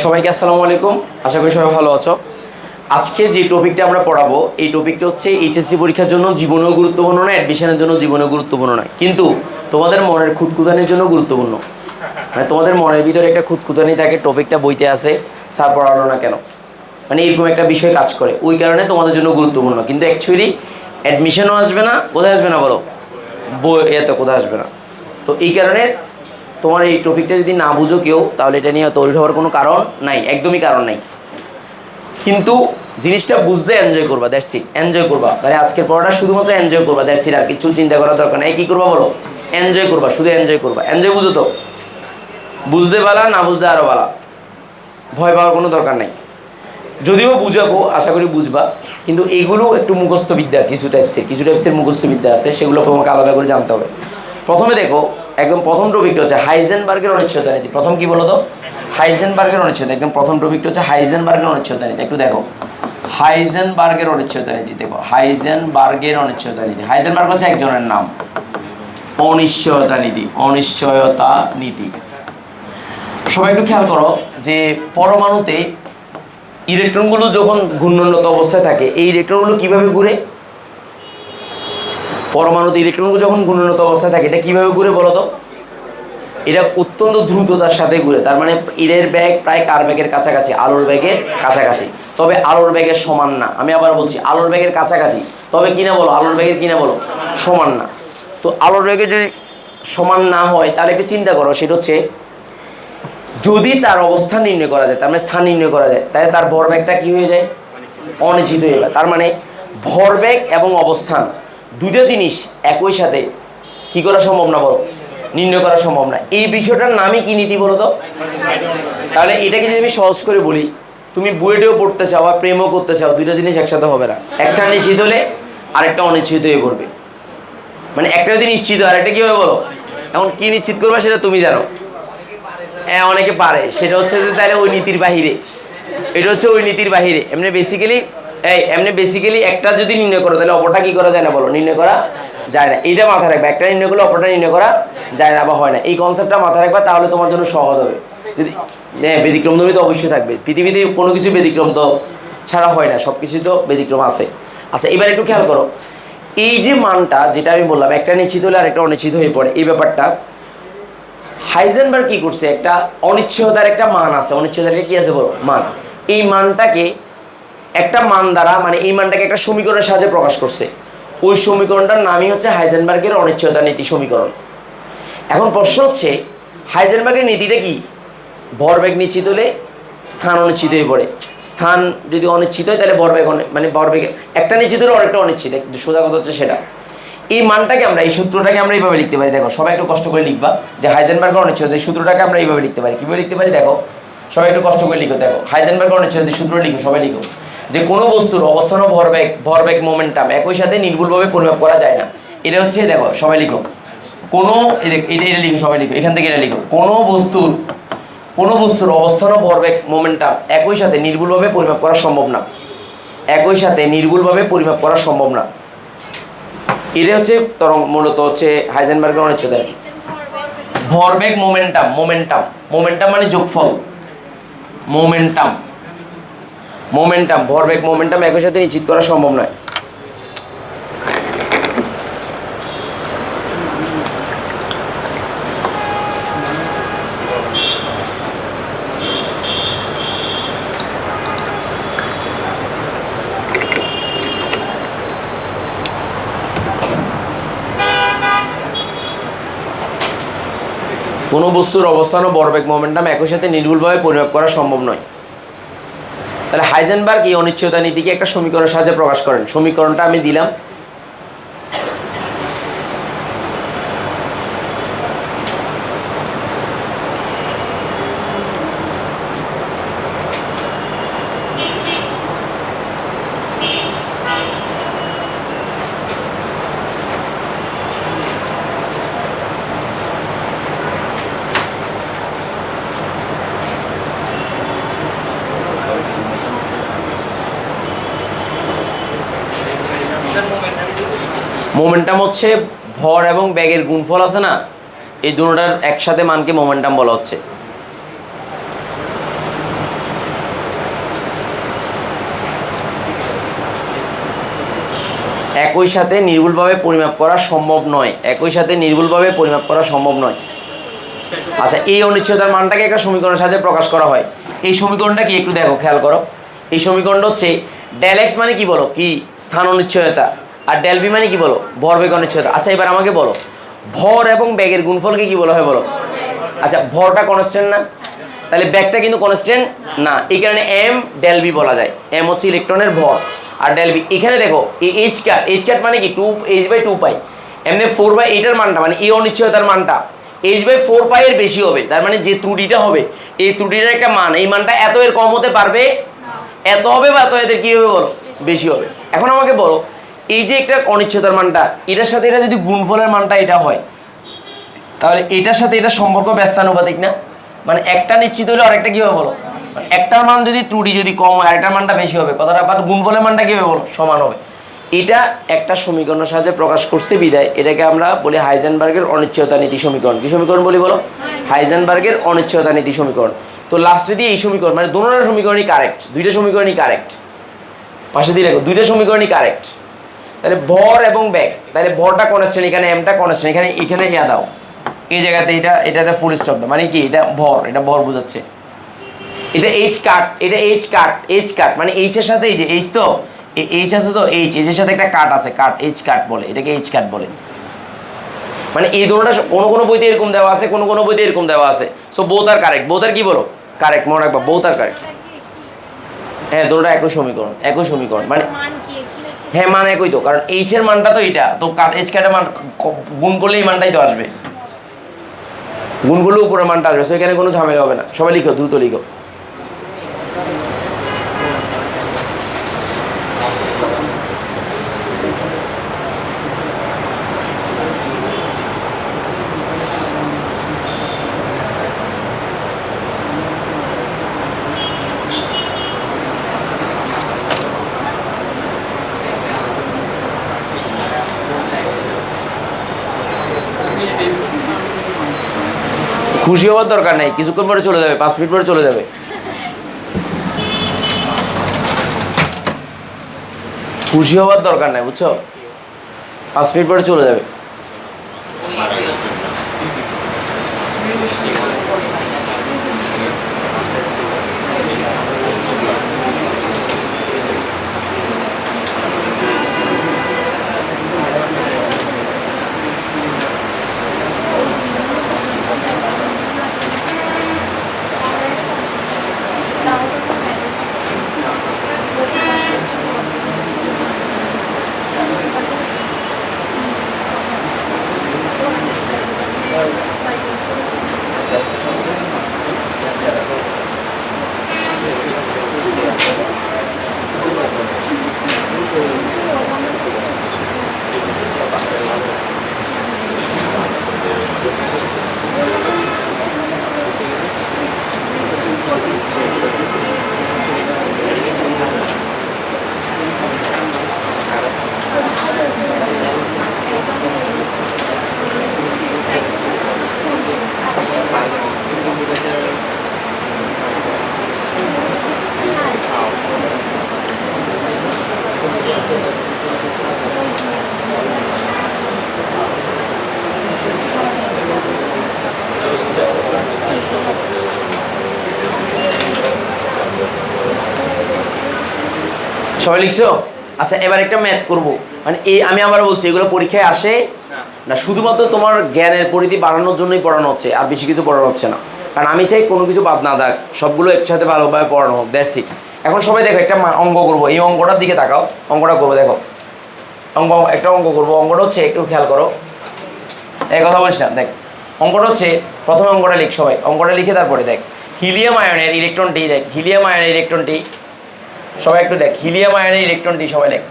সবাইকে আসসালামু আলাইকুম। আশা করি সবাই ভালো আছো। আজকে যে টপিকটা আমরা পড়াবো এই টপিকটা হচ্ছে এইচএসসি পরীক্ষার জন্য জীবনেও গুরুত্বপূর্ণ নয়, অ্যাডমিশনের জন্য জীবনেও গুরুত্বপূর্ণ নয়, কিন্তু তোমাদের মনের খুঁতখুঁতানির জন্য গুরুত্বপূর্ণ। মানে তোমাদের মনের ভিতরে একটা খুঁতখুঁতানি থাকে, টপিকটা বইতে আছে, স্যার পড়ালো না কেন, মানে এরকম একটা বিষয় কাজ করে, ওই কারণে তোমাদের জন্য গুরুত্বপূর্ণ। কিন্তু অ্যাকচুয়ালি অ্যাডমিশনও আসবে না, কোথায় আসবে না বলো, বই এত কোথায় আসবে না। তো এই কারণে তোমার এই টপিকটা যদি না বুঝো কেউ, তাহলে এটা নিয়ে তৈরি হওয়ার কোনো কারণ নাই, একদমই কারণ নাই। কিন্তু জিনিসটা বুঝতে এনজয় করবা, দ্যাটস ইট, এনজয় করবা। তাহলে আজকের পড়াটা শুধুমাত্র এনজয় করবা, দ্যাটস ইট, আর কিছু চিন্তা করার দরকার নেই। কী করবা বলো, এনজয় করবা, শুধু এনজয় করবা। এনজয় বুঝো তো, বুঝতে পারা, না বুঝতে আরও বালা, ভয় পাওয়ার কোনো দরকার নেই। যদিও বুঝাবো, আশা করি বুঝবা, কিন্তু এইগুলো একটু মুখস্থ বিদ্যা, কিছু টাইপসের মুখস্থ বিদ্যা আছে, সেগুলো তোমাকে আলাদা করে জানতে হবে। প্রথমে দেখো, একদম প্রথম টপিকটা হচ্ছে হাইজেনবার্গের অনিশ্চয়তা নীতি। প্রথম কি বলো তো, হাইজেনবার্গের অনিশ্চয়তা। একদম প্রথম টপিকটা হচ্ছে হাইজেনবার্গের অনিশ্চয়তা নীতি। একটু দেখো হাইজেনবার্গের অনিশ্চয়তা নীতি। দেখো হাইজেনবার্গের অনিশ্চয়তা নীতি। হাইজেনবার্গ হচ্ছে একজনের নাম। অনিশ্চয়তা নীতি, অনিশ্চয়তা নীতি। সবাই একটু খেয়াল করো যে পরমাণুতে ইলেকট্রনগুলো যখন ঘূর্ণনত অবস্থায় থাকে, এই ইলেকট্রনগুলো কিভাবে ঘুরে? পরমাণুতে ইলেকট্রনগুলো যখন ঘূর্ণনত অবস্থায় থাকে, এটা কিভাবে ঘুরে বলো তো? এটা অত্যন্ত দ্রুততার সাথে ঘুরে। তার মানে এর ব্যাগ প্রায় কার ব্যাগের কাছাকাছি? আলোর ব্যাগের কাছাকাছি। তবে আলোর ব্যাগের সমান না। আমি আবার বলছি, আলোর ব্যাগের কাছাকাছি, তবে কিনা বলো, আলোর ব্যাগের কিনা বলো, সমান না। তো আলোর ব্যাগের যদি সমান না হয়, তাহলে একটু চিন্তা করো, সেটা হচ্ছে যদি তার অবস্থান নির্ণয় করা যায়, তার মানে স্থান নির্ণয় করা যায়, তাহলে তার ভরবেগটা কী হয়ে যায়? অনিশ্চিত হয়ে যায়। তার মানে ভরবেগ এবং অবস্থান দুটো জিনিস একই সাথে কি করা সম্ভব না বলো, নির্ণয় করা সম্ভব না। এই বিষয়টার নামই কি নীতি বলো তো? তাহলে এটাকে যদি আমি সহজ করে বলি, তুমি বুয়েটেও পড়তে চাও আর প্রেমও করতে চাও, দুইটা জিনিস একসাথে হবে না। একটা নিশ্চিত হলে আরেকটা অনিশ্চিত হয়ে পড়বে। মানে একটা যদি নিশ্চিত হয়, আরেকটা কী হবে বলো? এখন কি নিশ্চিত করবা সেটা তুমি জানো। হ্যাঁ, অনেকে পারে, সেটা হচ্ছে যে তাহলে ওই নীতির বাহিরে, এটা হচ্ছে ওই নীতির বাহিরে। এমনি বেসিক্যালি একটা যদি নির্ণয় করো, তাহলে অপরটা কি করা যায় না বলো, নির্ণয় করা যায় না। এইটা মাথায় রাখবে, একটা নির্ণয় করলে অপরটা নির্ণয় করা যায় না বা হয় না। এই কনসেপ্টটা মাথায় রাখবা, তাহলে তোমার জন্য সহজ হবে। যদি হ্যাঁ, ব্যতিক্রম ধর্মী তো অবশ্যই থাকবে, পৃথিবীতে কোনো কিছু ব্যতিক্রম তো ছাড়া হয় না, সব কিছুই তো ব্যতিক্রম আছে। আচ্ছা, এবার একটু খেয়াল করো, এই যে মানটা যেটা আমি বললাম, একটা নিশ্চিত হলে আরেকটা অনিশ্চিত হয়ে পড়ে, এই ব্যাপারটা হাইজেনবার্গ কি করছে, একটা অনিশ্চয়তার একটা মান আছে, অনিশ্চয়তার কি আছে বলো, মান। এই মানটাকে একটা মান দ্বারা, মানে এই মানটাকে একটা সমীকরণের সাহায্যে প্রকাশ করছে। ওই সমীকরণটার নামই হচ্ছে হাইজেনবার্গের অনিশ্চয়তা নীতি সমীকরণ। এখন প্রশ্ন হচ্ছে, হাইজেনবার্গের নীতিটা কি? ভরবেগ নিশ্চিত হলে স্থান অনিশ্চিত হয়ে পড়ে। স্থান যদি অনিশ্চিত হয়, তাহলে ভরবেগ মানে ভরবেগ একটা নিশ্চিত হলে অনেকটা অনিশ্চিত, সোজা কথা হচ্ছে সেটা। এই মানটাকে আমরা, এই সূত্রটাকে আমরা এইভাবে লিখতে পারি। দেখো, সবাই একটু কষ্ট করে লিখবা যে হাইজেনবার্গের অনিশ্চয়তা, এই সূত্রটাকে আমরা এইভাবে লিখতে পারি। কীভাবে লিখতে পারি দেখো, সবাই একটু কষ্ট করে লিখো। দেখো, হাইজেনবার্গের অনিশ্চয়তা সূত্র লিখো, সবাই লিখো, যে কোনো বস্তুর অবস্থান ও ভরবেগ মোমেন্টাম একই সাথে নির্ভুলভাবে পরিমাপ করা যায় না। এটা হচ্ছে, দেখো সবাই লিখো, কোনো এটা লিখো, সবাই লিখো, এখান থেকে এটা লিখো, কোনো বস্তুর অবস্থান ও ভরবেগ মোমেন্টাম একই সাথে নির্ভুলভাবে পরিমাপ করা সম্ভব না। একই সাথে নির্ভুলভাবে পরিমাপ করা সম্ভব না। এটা হচ্ছে মূলত হচ্ছে হাইজেনবার্গের অনিশ্চয়তা। ভরবেগ মোমেন্টাম মানে যোগফল, ভরবেগ মোমেন্টাম একই সাথে নিশ্চিত করা সম্ভব নয়। কোনো বস্তুর অবস্থান ও ভরবেগ মোমেন্টাম একই সাথে নির্ভুলভাবে পরিমাপ করা সম্ভব নয়। তাহলে হাইজেনবার্গ এই অনিশ্চয়তা নীতিকে একটা সমীকরণের সাহায্যে প্রকাশ করেন। সমীকরণটা আমি দিলাম, মোমেন্টাম হচ্ছে ভর এবং বেগের গুণফল আছে না, এই দুটোটার একসাথে মানকে মোমেন্টাম বলা হচ্ছে। একই সাথে নির্ভুলভাবে পরিমাপ করা সম্ভব নয়, একই সাথে নির্ভুলভাবে পরিমাপ করা সম্ভব নয়। আচ্ছা, এই অনিশ্চয়তার মানটাকে একটা সমীকরণের সাথে প্রকাশ করা হয়। এই সমীকরণটা কি একটু দেখো, খেয়াল করো। এই সমীকরণটা হচ্ছে ডেল এক্স মানে কি বলো, কি স্থান অনিশ্চয়তা, আর ডেল বি মানে কি বলো, ভরবেগ অনিশ্চয়তা। আচ্ছা, এবার আমাকে বলো ভর এবং বেগের গুণফলকে কি বলা হয় বলো। আচ্ছা, ভরটা কনস্ট্যান্ট না, তাহলে ব্যাগটা কিন্তু কনস্ট্যান্ট না, এই কারণে এম ডেল বি বলা যায়। এম হচ্ছে ইলেকট্রনের ভর আর ডেল বি। এখানে দেখো এই এইচ ক্যাট মানে কি 2h/2 এমনি 4/8 এর মানটা মানে এই অনিশ্চয়তার মানটা h/4 এর বেশি হবে। তার মানে যে ত্রুটিটা হবে এই ত্রুটিটার একটা মান, এই মানটা এত এর কম হতে পারবে, এত হবে বা এত এদের কি হবে বলো, বেশি হবে। এখন আমাকে বলো এই যে একটা অনিশ্চয়তার মানটা, এটার সাথে এটা যদি গুণফলের মানটা এটা হয়, তাহলে এটার সাথে এটা সম্পর্ক ব্যস্তানুপাতিক না? মানে একটা নিশ্চিত হলে আরেকটা কি হবে বলো, একটার মান যদি ত্রুটি যদি কম হয় আরেকটার মানটা বেশি হবে, কথাটা বা গুণফলের মানটা কি হবে বলো, সমান হবে। এটা একটা সমীকরণের সাহায্যে প্রকাশ করছে বিদায় এটাকে আমরা বলি হাইজেনবার্গের অনিশ্চয়তা নীতি সমীকরণ। কি সমীকরণ বলি বলো, হাইজেনবার্গের অনিশ্চয়তা নীতি সমীকরণ। তো লাস্টে দিয়ে এই সমীকরণ মানে দুটোর সমীকরণই কারেক্ট, দুইটা সমীকরণই কারেক্ট, পাশে দিয়ে রেখো দুইটা সমীকরণই কারেক্ট। তাহলে ভর এবং ব্যাগ, তাহলে ভরটা কনস্ট্যান্ট, এখানে এমটা কনস্ট্যান্ট, এখানে ইয়া দাও এই জায়গাতে, এটাতে ফুল স্টপ দাও, মানে কি এটা ভর বোঝাচ্ছে। এটা এইচ কাট মানে এইচ এর সাথে এই যে এইচ, তো এইচ আছে, তো এইচ এর সাথে একটা কাট আছে, কাট এইচ কাট বলে, এটাকে এইচ কাট বলে। মানে এই দুটোটা কোনো বইতে এরকম দেওয়া আছে, কোনো বইতে এরকম দেওয়া আছে। সো বোথ আর কারেক্ট, বোথ আর কি বলো কারেক্ট, মনে রাখবা বোথ আর কারেক্ট। হ্যাঁ, দুটোটা একই সমীকরণ মানে হ্যাঁ মান একই তো, কারণ এইচ এর মানটা তো এটা, তো এইচ কাটের মান গুণ করলে এই মানটাই তো আসবে, গুণ করলে উপরের মানটা আসবে। সো এখানে কোনো ঝামেলা হবে না। সবাই লিখো, দ্রুত লিখো। খুশি হওয়ার দরকার নেই, কিছুক্ষণ পরে চলে যাবে, 5 মিনিট পরে চলে যাবে। খুশি হওয়ার দরকার নাই, বুঝছো, 5 মিনিট পরে চলে যাবে। সবাই লিখছো? আচ্ছা, এবার একটা ম্যাথ করব। মানে এই আমি আবার বলছি এগুলো পরীক্ষায় আসে না, শুধুমাত্র তোমার জ্ঞানের পরিধি বাড়ানোর জন্যই পড়ানো হচ্ছে, আর বেশি কিছু পড়ানো হচ্ছে না। কারণ আমি চাই কোনো কিছু বাদ না থাক, সবগুলো একসাথে ভালোভাবে পড়ানো হোক, দ্যাটস ইট। এখন সবাই দেখো একটা অঙ্ক করবো, এই অঙ্কটার দিকে তাকাও, অঙ্কটা করবো দেখো, একটা অঙ্ক করবো। অঙ্কটা হচ্ছে একটু খেয়াল করো, এই কথা বলিস না, দেখ অঙ্কটা হচ্ছে, প্রথমে অঙ্কটা লিখ, সবাই অঙ্কটা লিখে তারপরে দেখ হিলিয়াম আয়নের ইলেকট্রনটি, দেখ হিলিয়াম আয়নের ইলেকট্রনটি, সবাই একটু দেখ হিলিয়াম আয়নের ইলেকট্রনটি, সবাই দেখ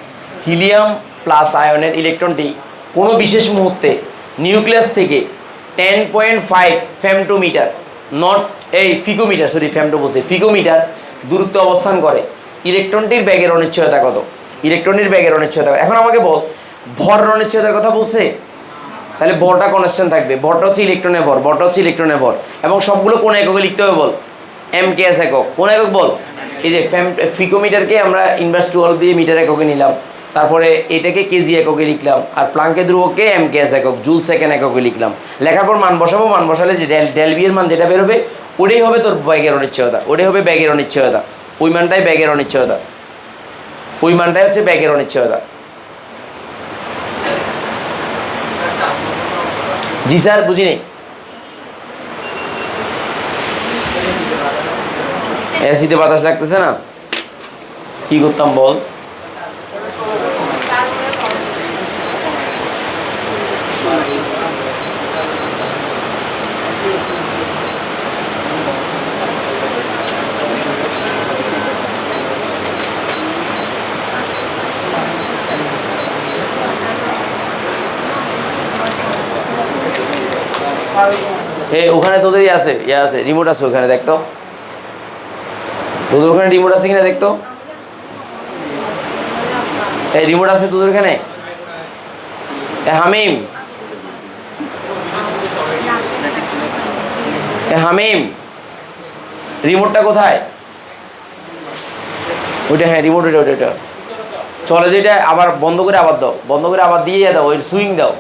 হিলিয়াম প্লাস আয়নের ইলেকট্রনটি কোনো বিশেষ মুহূর্তে নিউক্লিয়াস থেকে 10.5 ফেমটোমিটার, নট এই ফিকোমিটার, সরি ফেমটো বলছে, ফিকোমিটার দূরত্বে অবস্থান করে। ইলেকট্রনটির ব্যাগের অনিশ্চয়তা কত? ইলেকট্রনের ব্যাগের অনিশ্চয়তা। এখন আমাকে বল ভর অনিশ্চয়তার কথা বলছে, তাহলে ভরটা কনস্ট্যান্ট থাকবে, ভরটা হচ্ছে ইলেকট্রনের ভর, ভরটা হচ্ছে ইলেকট্রনের ভর, এবং সবগুলো কোন এককে লিখতে হবে বল, এম কে এস একক। কোন একক বল, এই যে ফিকোমিটারকে আমরা ইনভার্স 12 দিয়ে মিটার এককে নিলাম, তারপরে এটাকে কেজি এককে লিখলাম, আর প্লাঙ্কের ধ্রুবককে এমকেএস একক, জুল সেকেন্ড এককে লিখলাম। লেখার পর মান বসাবো, মান বসালে যে ডেল বি এর মান যেটা বেরোবে ওটাই হবে তোর ব্যাগের অনিশ্চয়তা, ওটাই হবে ব্যাগের অনিশ্চয়তা, ওই মানটাই ব্যাগের অনিশ্চয়তা, ওই মানটাই হচ্ছে ব্যাগের অনিশ্চয়তা। জি স্যার, বুঝিনি। এসিতে বাতাস লাগতেছে না, কি করতাম বল? ওখানে তোদের আছে, আছে রিমোট আছে ওখানে, দেখতো তোদের ওখানে রিমোট আছে কিনা দেখতো। এই রিমোট আছে তোদের ওখানে? হামিম, হামিম, রিমোটটা কোথায়? ওইটা, হ্যাঁ রিমোট, ওইটা ওইটা ওইটা চলে, যেটা আবার বন্ধ করে আবার দাও, বন্ধ করে আবার দিয়ে দাও, ওই সুইং দাও,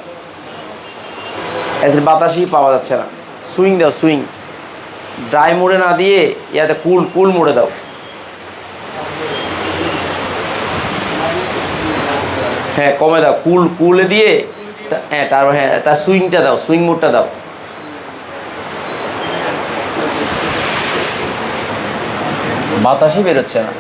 বাতাসই পাওয়া যাচ্ছে না, সুইং দাও, সুইং, ড্রাই মোডে না দিয়ে ইয়াতে কুল কুল মোডে দাও। হ্যাঁ কমে দাও, কুল কুলে দিয়ে, হ্যাঁ তারপর হ্যাঁ তার সুইংটা দাও, সুইং মোডটা দাও। বাতাসই বেরোচ্ছে না।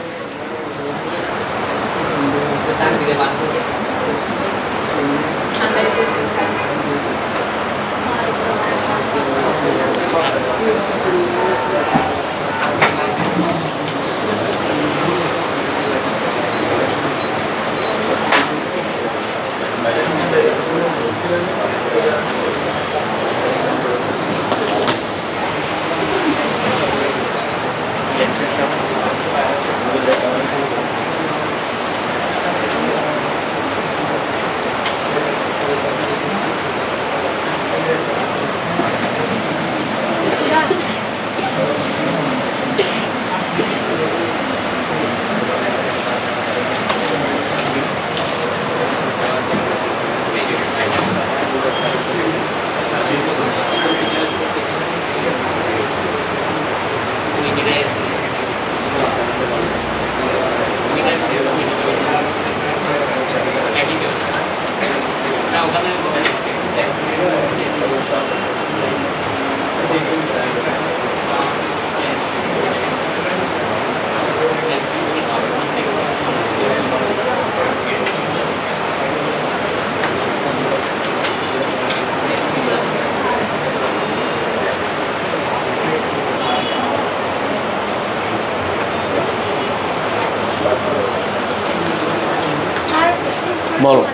বলো।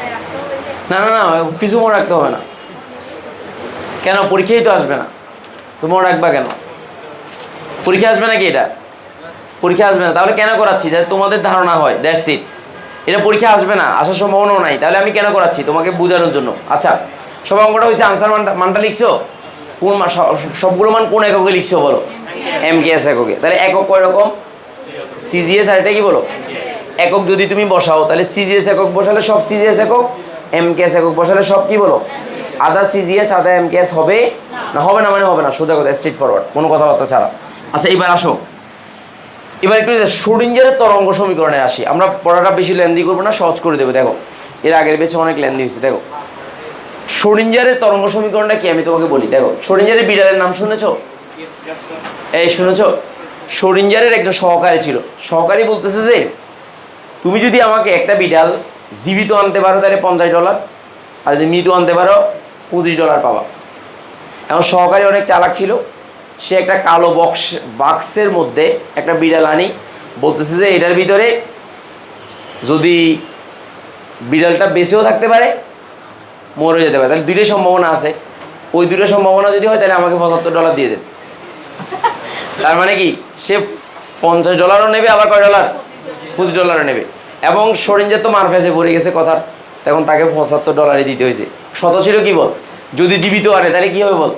না না না, কিছু মনে রাখতে হবে না। কেন? পরীক্ষায় তো আসবে না, তো মনে রাখবা কেন? পরীক্ষা আসবে নাকি? এটা পরীক্ষা আসবে না, তাহলে কেন করাচ্ছি? যাতে তোমাদের ধারণা হয়, দ্যাটস ইট। এটা পরীক্ষা আসবে না, আসার সম্ভাবনাও নাই, তাহলে আমি কেন করাচ্ছি? তোমাকে বোঝানোর জন্য। আচ্ছা, সব অঙ্কটা হয়েছে, আনসার মানটা লিখছো? কোন সবগুলো মান কোন এককে লিখছো বলো? এমকেএস এককে। তাহলে একক কয় রকম? সিজিএস, আর এটা কি বলো? একক যদি তুমি বসাও, তাহলে সিজিএস একক বসালে সব সিজিএস একক, এমকেএস একক বসালে সব কি বলো? আদা সিজিএস আদা এমকেএস হবে না? হবে না মানে হবে না, সোজা কথা, স্ট্রেট ফরওয়ার্ড, কোনো কথাবার্তা ছাড়া। আচ্ছা এবার আসো, এবার একটু শ্রোডিঞ্জারের তরঙ্গ সমীকরণে আসি। আমরা পড়াটা বেশি লেন্দি করবো না, সহজ করে দেবো। দেখো এর আগের বেশি অনেক লেন্দি হয়েছে। দেখো শ্রোডিঞ্জারের তরঙ্গ সমীকরণটা কি আমি তোমাকে বলি। দেখো শ্রোডিঞ্জারের বিড়ালের নাম শুনেছো? এই শুনেছো? শ্রোডিঞ্জারের একজন সহকারী ছিল। সহকারী বলতেছে যে তুমি যদি আমাকে একটা বিড়াল জীবিত আনতে পারো তাহলে $50, আর যদি মৃত আনতে পারো $25 পাবা। এখন সহকারী অনেক চালাক ছিল, সে একটা কালো বাক্সের মধ্যে একটা বিড়াল আনি, বলতেছে যে এটার ভিতরে যদি বিড়ালটা বেঁচেও থাকতে পারে, মরে যেতে পারে, তাহলে দুইটাই সম্ভাবনা আছে। ওই দুটো সম্ভাবনা যদি হয় তাহলে আমাকে $75 দিয়ে দেবে। তার মানে কি, সে $50 নেবে, আবার কয় ডলার? $25 নেবে। এবং শ্রোডিঞ্জার তো মারফেসে পড়ে গেছে কথার, তখন তাকে $75 দিতে হয়েছে। শত ছিল কি বল? যদি জীবিত আনে তাহলে কি হবে বল?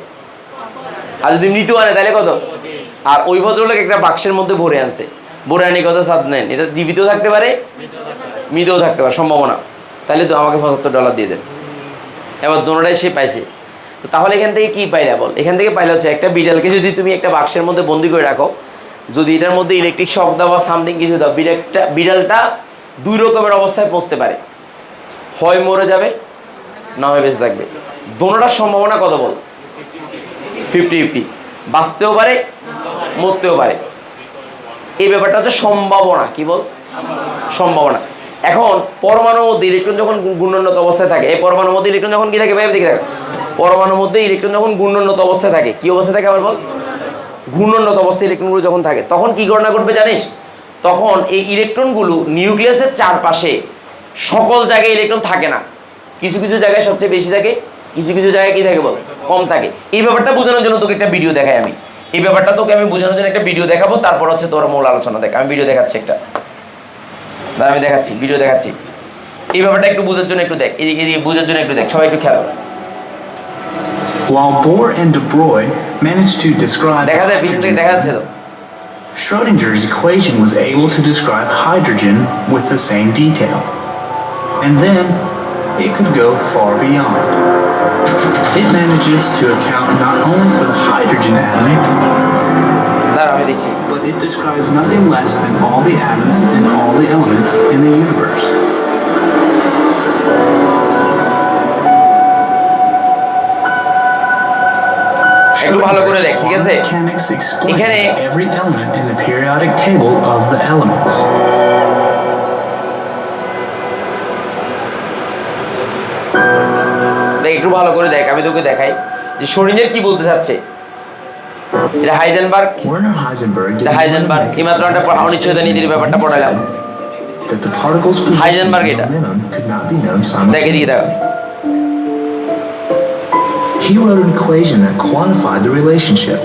আর যদি মৃত আনে তাহলে কত? আর ওই ভদ্রলোক একটা বাক্সের মধ্যে ভরে আনছে, ভরে আনি কথা সাত নেন, এটা জীবিতও থাকতে পারে মৃতও থাকতে পারে সম্ভাবনা। তাহলে তো আমাকে $75 দিয়ে দেন। এবার দোনোটাই সে পাইছে। তাহলে এখান থেকে কী পাইলা বল? এখান থেকে পাইলে হচ্ছে একটা বিড়ালকে যদি তুমি একটা বাক্সের মধ্যে বন্দি করে রাখো, যদি এটার মধ্যে ইলেকট্রিক শক দাও বা সামথিং কিছু দাও, বিড়ালটা 2 রকমের অবস্থায় পৌঁছতে পারে, হয় মরে যাবে না হয় বেঁচে থাকবে। দোনোটার সম্ভাবনা কত বল? 50-50, বাঁচতেও পারে মরতেও পারে। এই ব্যাপারটা হচ্ছে সম্ভাবনা। কি বল? সম্ভাবনা। এখন পরমাণুর মধ্যে ইলেকট্রন যখন গুণোন্নত অবস্থায় থাকে, এই পরমাণুর মধ্যে ইলেকট্রন যখন কি থাকে ভাই দেখে থাকে, পরমাণুর মধ্যে ইলেকট্রন যখন গুণোন্নত অবস্থায় থাকে, কি অবস্থায় থাকে আবার বল? ঘূর্ণনত অবস্থায় ইলেকট্রনগুলো যখন থাকে তখন কি ঘটনা ঘটবে জানিস? তখন এই ইলেকট্রনগুলো নিউক্লিয়াসের চারপাশে সকল জায়গায় ইলেকট্রন থাকে না, কিছু কিছু জায়গায় সবচেয়ে বেশি থাকে, কিছু কিছু জায়গায় কি থাকে বল? কম থাকে। এই ব্যাপারটা বোঝানোর জন্য তোকে একটা ভিডিও দেখাই আমি। এই ব্যাপারটা তোকে আমি বোঝানোর জন্য একটা ভিডিও দেখাবো, তারপর হচ্ছে তোর মূল আলোচনা দেখ। আমি ভিডিও দেখাচ্ছি একটা, আমি দেখাচ্ছি, ভিডিও দেখাচ্ছি। এই ব্যাপারটা একটু বোঝার জন্য একটু দেখ, এদিকে বোঝার জন্য একটু দেখ, সবাই একটু খেয়াল। While Bohr and de Broglie managed to describe hydrogen, Schrödinger's equation was able to describe hydrogen with the same detail. And then, it could go far beyond. It manages to account not only for the hydrogen atom, but it describes nothing less than all the atoms and all the elements in the universe. একটু ভালো করে দেখ, ঠিক আছে? এখানে every element in the periodic table of the elements. দেখ একটু ভালো করে দেখ, আমি তোকে দেখাই যে শোডিঞ্জার কি বলতে চাচ্ছে। এটা হাইজেনবার্গ এইমাত্র একটা অনিশ্চয়তা নীতির ব্যাপারটা পড়ালাম। হাইজেনবার্গ এটা দেখ, এদিকে দেখ। He wrote an equation that quantified the relationship.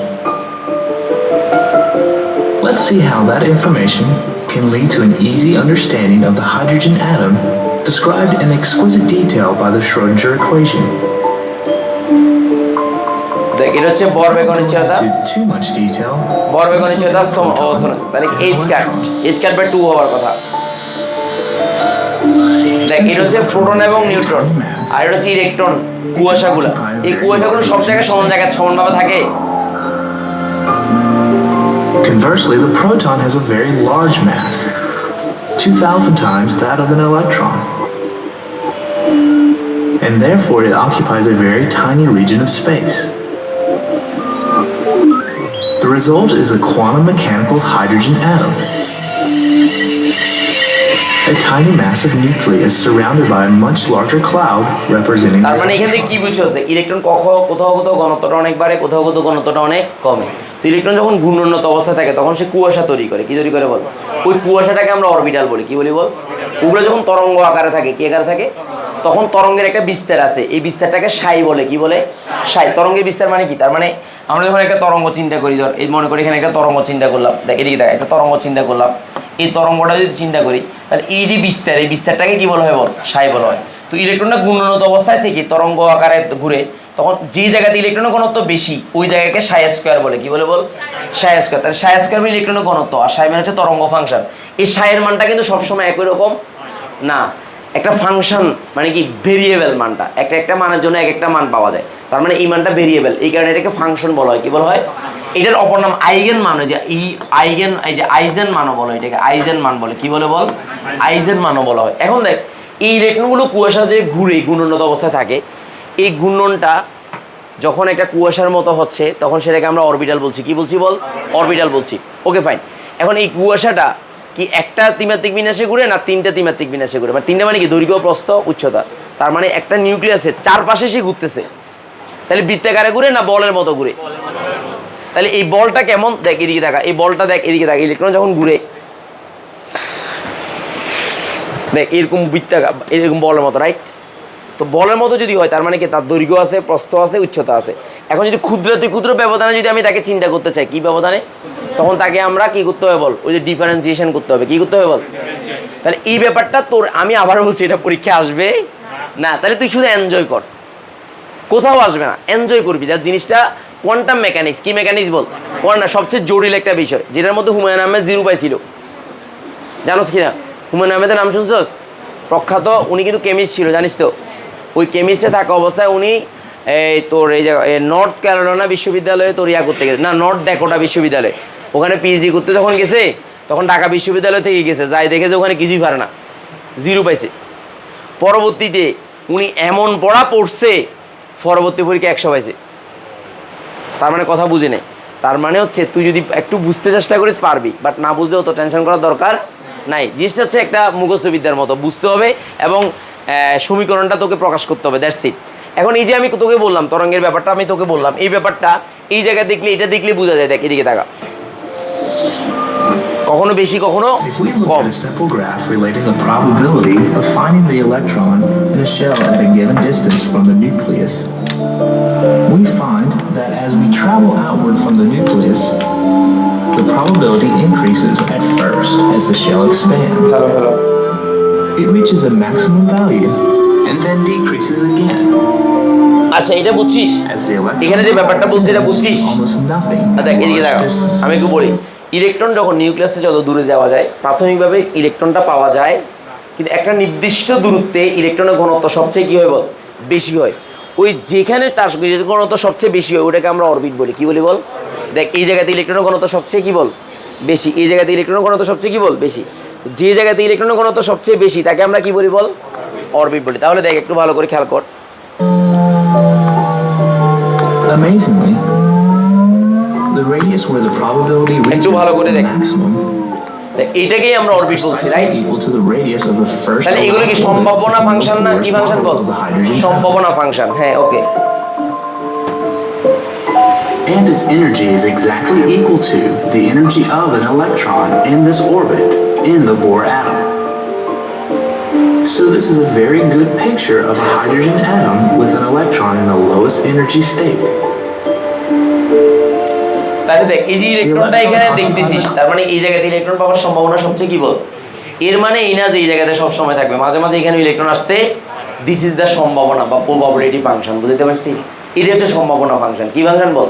Let's see how that information can lead to an easy understanding of the hydrogen atom described in exquisite detail by the Schrödinger equation. দেখ এটা হচ্ছে ভরবেগ অনিশ্চয়তা, ভরবেগ অনিশ্চয়তা অবস্থান, তাহলে h²/2 হওয়ার কথা। দেখ এটা হচ্ছে প্রোটন এবং নিউট্রন, আর এটা হচ্ছে ইলেকট্রন, কুয়াশাগুলো। এই কুয়াশাগুলো সব জায়গায় সমানভাবে থাকে। Conversely, the proton has a very large mass, 2,000 times that of an electron, and therefore it occupies a very tiny region of space. The result is a quantum mechanical hydrogen atom, a tiny massive nucleus surrounded by a much larger cloud representing. তার মানে এখান থেকে কি বুঝছস? Electron কোথাও ঘনত্বটা অনেক বাড়ে, কোথাও ঘনত্বটা অনেক কমে। তো ইলেকট্রন যখন ঘূর্ণনত অবস্থায় থাকে তখন সে কুয়াশা তৈরি করে। কি তৈরি করে বল? ওই কুয়াশাটাকে আমরা অরবিটাল বলি। কি বলি বল? ওগুলো যখন তরঙ্গ আকারে থাকে, কি আকারে থাকে? তখন তরঙ্গের একটা বিস্তার আছে, এই বিস্তারটাকে সাই বলে। কি বলে? সাই। তরঙ্গের বিস্তার মানে কি? তার মানে আমরা যখন একটা তরঙ্গ চিন্তা করি, ধর এই মনে করি এখানে একটা তরঙ্গ চিন্তা করলাম, দেখ এদিকে দেখ, একটা তরঙ্গ চিন্তা করলাম, এই তরঙ্গটা যদি চিন্তা করি তাহলে এই যে বিস্তার, এই বিস্তারটাকে কি বলা হয় বল? সাই বলা হয়। তো ইলেকট্রনটা ঘূর্ণনত অবস্থায় থেকে তরঙ্গ আকারে ঘুরে, তখন যে জায়গাতে ইলেকট্রনের ঘনত্ব বেশি ওই জায়গাকে সাই স্কোয়ার বলে। কি বলে বল? সাই স্কোয়ার। তাহলে সাই স্কোয়ার মানে ইলেকট্রনের ঘনত্ব, আর সাই মানে হচ্ছে তরঙ্গ ফাংশন। এই সাইয়ের মানটা কিন্তু সবসময় একই রকম না, একটা ফাংশন মানে কি ভেরিয়েবল মানটা একটা মানের জন্য একটা মান পাওয়া যায়। তার মানে এই মানটা ভেরিয়েবল, এই কারণে এটাকে ফাংশন বলা হয়। কি বলা হয়? এটার অপর নাম আইগেন মান, যে এই যে আইজেন মানও বলা হয়, এটাকে আইজেন মান বলে। কি বলে বল? আইজেন মানও বলা হয়। এখন দেখ এই ইলেকট্রনগুলো কুয়াশা যে ঘুরে ঘূর্ণনত অবস্থায় থাকে, এই ঘূর্ণনটা যখন একটা কুয়াশার মতো হচ্ছে তখন সেটাকে আমরা অরবিটাল বলছি। কি বলছি বল? অরবিটাল বলছি। Okay fine. এখন এই কুয়াশাটা কি একটা ত্রিমাত্রিক বিন্যাসে ঘুরে না তিনটা ত্রিমাত্রিক বিন্যাসে ঘুরে? মানে তিনটা মানে কি? দৈর্ঘ্য, প্রস্থ, উচ্চতা। তার মানে একটা নিউক্লিয়াসের চারপাশে সে ঘুরতেছে। তাহলে বৃত্তাকারে ঘুরে না বলের মতো ঘুরে? তাহলে এই বলটা কেমন? দেখ এদিকে দেখা, এই বলটা দেখ, এদিকে দেখ। ইলেকট্রন যখন ঘুরে দেখ এরকম এরকম বলের মতো, রাইট? তো বলের মতো যদি হয় তার মানে কি তার দৈর্ঘ্য আছে, প্রস্থ আছে, উচ্চতা আছে। এখন যদি ক্ষুদ্র ব্যবধানে যদি আমি তাকে চিন্তা করতে চাই, কি ব্যবধানে? তখন তাকে আমরা কি করতে হবে বল? ওই যে ডিফারেন্সিয়েশন করতে হবে। কি করতে হবে বল? তাহলে এই ব্যাপারটা তোর, আমি আবার বলছি এটা পরীক্ষা আসবে না। তাহলে তুই শুধু এনজয় কর, কোথাও আসবে না, এনজয় করবি। যার জিনিসটা কোয়ান্টাম মেকানিক্স। কি মেকানিক্স বল? কোয়ান্টাম সবচেয়ে জটিল একটা বিষয়, যেটার মধ্যে হুমায়ুন আহমেদ 0 পাইছিল। জানোস কিনা? হুমায়ুন আহমেদের নাম শুনছস? প্রখ্যাত উনি কিন্তু কেমিস্ট ছিল জানিস তো। ওই কেমিস্টে থাকা অবস্থায় উনি এই তোর এই জায়গা নর্থ ক্যারোলাইনা বিশ্ববিদ্যালয়ে তোর ইয়া করতে গেছে, না নর্থ ড্যাকোটা বিশ্ববিদ্যালয়, ওখানে পিএইচডি করতে যখন গেছে তখন ঢাকা বিশ্ববিদ্যালয় থেকে গেছে, যাই দেখেছে ওখানে কিছুই পারে না, 0 পাইছে। পরবর্তীতে উনি এমন পড়া পড়ছে পরবর্তী পরীক্ষা 100 পাইছে। তার মানে কথা বুঝে নে, তার মানে হচ্ছে তুই যদি একটু বুঝতে চেষ্টা করিস পারবি, বাট না বুঝলেও তো টেনশন করার দরকার নাই। জিনিসটা হচ্ছে একটা মুখস্থ বিদ্যার মতো, বুঝতে হবে এবং সমীকরণটা তোকে প্রকাশ করতে হবে, দ্যাটস ইট। এখন এই যে আমি তোকে বললাম তরঙ্গের ব্যাপারটা, আমি তোকে বললাম এই ব্যাপারটা এই জায়গায় দেখলে, এটা দেখলে বোঝা যায়। দেখ এদিকে তাকা, কখনো বেশি কখনো If we look com. at a simple graph relating the probability of finding the electron in a shell at a given distance from the nucleus, we find that as we travel outward from the nucleus, the probability increases at first as the shell expands. Hello It reaches a maximum value and then decreases again. আচ্ছা এটা বুঝছিস, As the electron এখানে যে ব্যাপারটা বলছি এটা বুঝছিস? almost nothing at দেখ এদিকে large দেখা, distances. আমি একটু বলি, ইলেকট্রন যখন নিউক্লিয়াসে যত দূরে যাওয়া যায় প্রাথমিকভাবে ইলেকট্রনটা পাওয়া যায়, কিন্তু একটা নির্দিষ্ট দূরত্বে ইলেকট্রনের ঘনত্ব সবচেয়ে কী হয় বল, বেশি হয়। ওই যেখানে তার ঘনত্ব সবচেয়ে বেশি হয় ওটাকে আমরা অরবিট বলি। কী বলি বল? দেখ এই জায়গাতে ইলেকট্রনের ঘনত্ব সবচেয়ে কী বল, বেশি। এই জায়গাতে ইলেকট্রনের ঘনত্ব সবচেয়ে কী বল, বেশি। যে জায়গাতে ইলেকট্রনের ঘনত্ব সবচেয়ে বেশি তাকে আমরা কী বলি বল, অরবিট বলি। তাহলে দেখ একটু ভালো করে খেয়াল কর। Amazingly, the radius where the probability reaches the maximum এইটাকেই আমরা is অরবিট বলছি, precisely right? equal to the radius of the first তাহলে এগুলো কি orbit সম্ভাবনা of the ফাংশন না most কি function ball? of the hydrogen atom. সম্ভাবনা function, হ্যাঁ ওকে। And its energy is exactly equal to the energy of an electron in this orbit in the Bohr atom. So this is a very good picture of a hydrogen atom with an electron in the lowest energy state. তাহলে দেখ এই যে ইলেকট্রনটা এখানে দেখতেছিস, তার মানে এই জায়গাতে electron পাওয়ার সম্ভাবনা সবচেয়ে কি বল, এর মানে এই না যে এই জায়গাতে সব সময় থাকবে, মাঝে মাঝে এখানে ইলেকট্রন আসতে, দিস ইজ দ্য সম্ভাবনা বা প্রবাবিলিটি ফাংশন, বুঝতে পারছি? এটা হচ্ছে সম্ভাবনা ফাংশন। কি ফাংশন বল?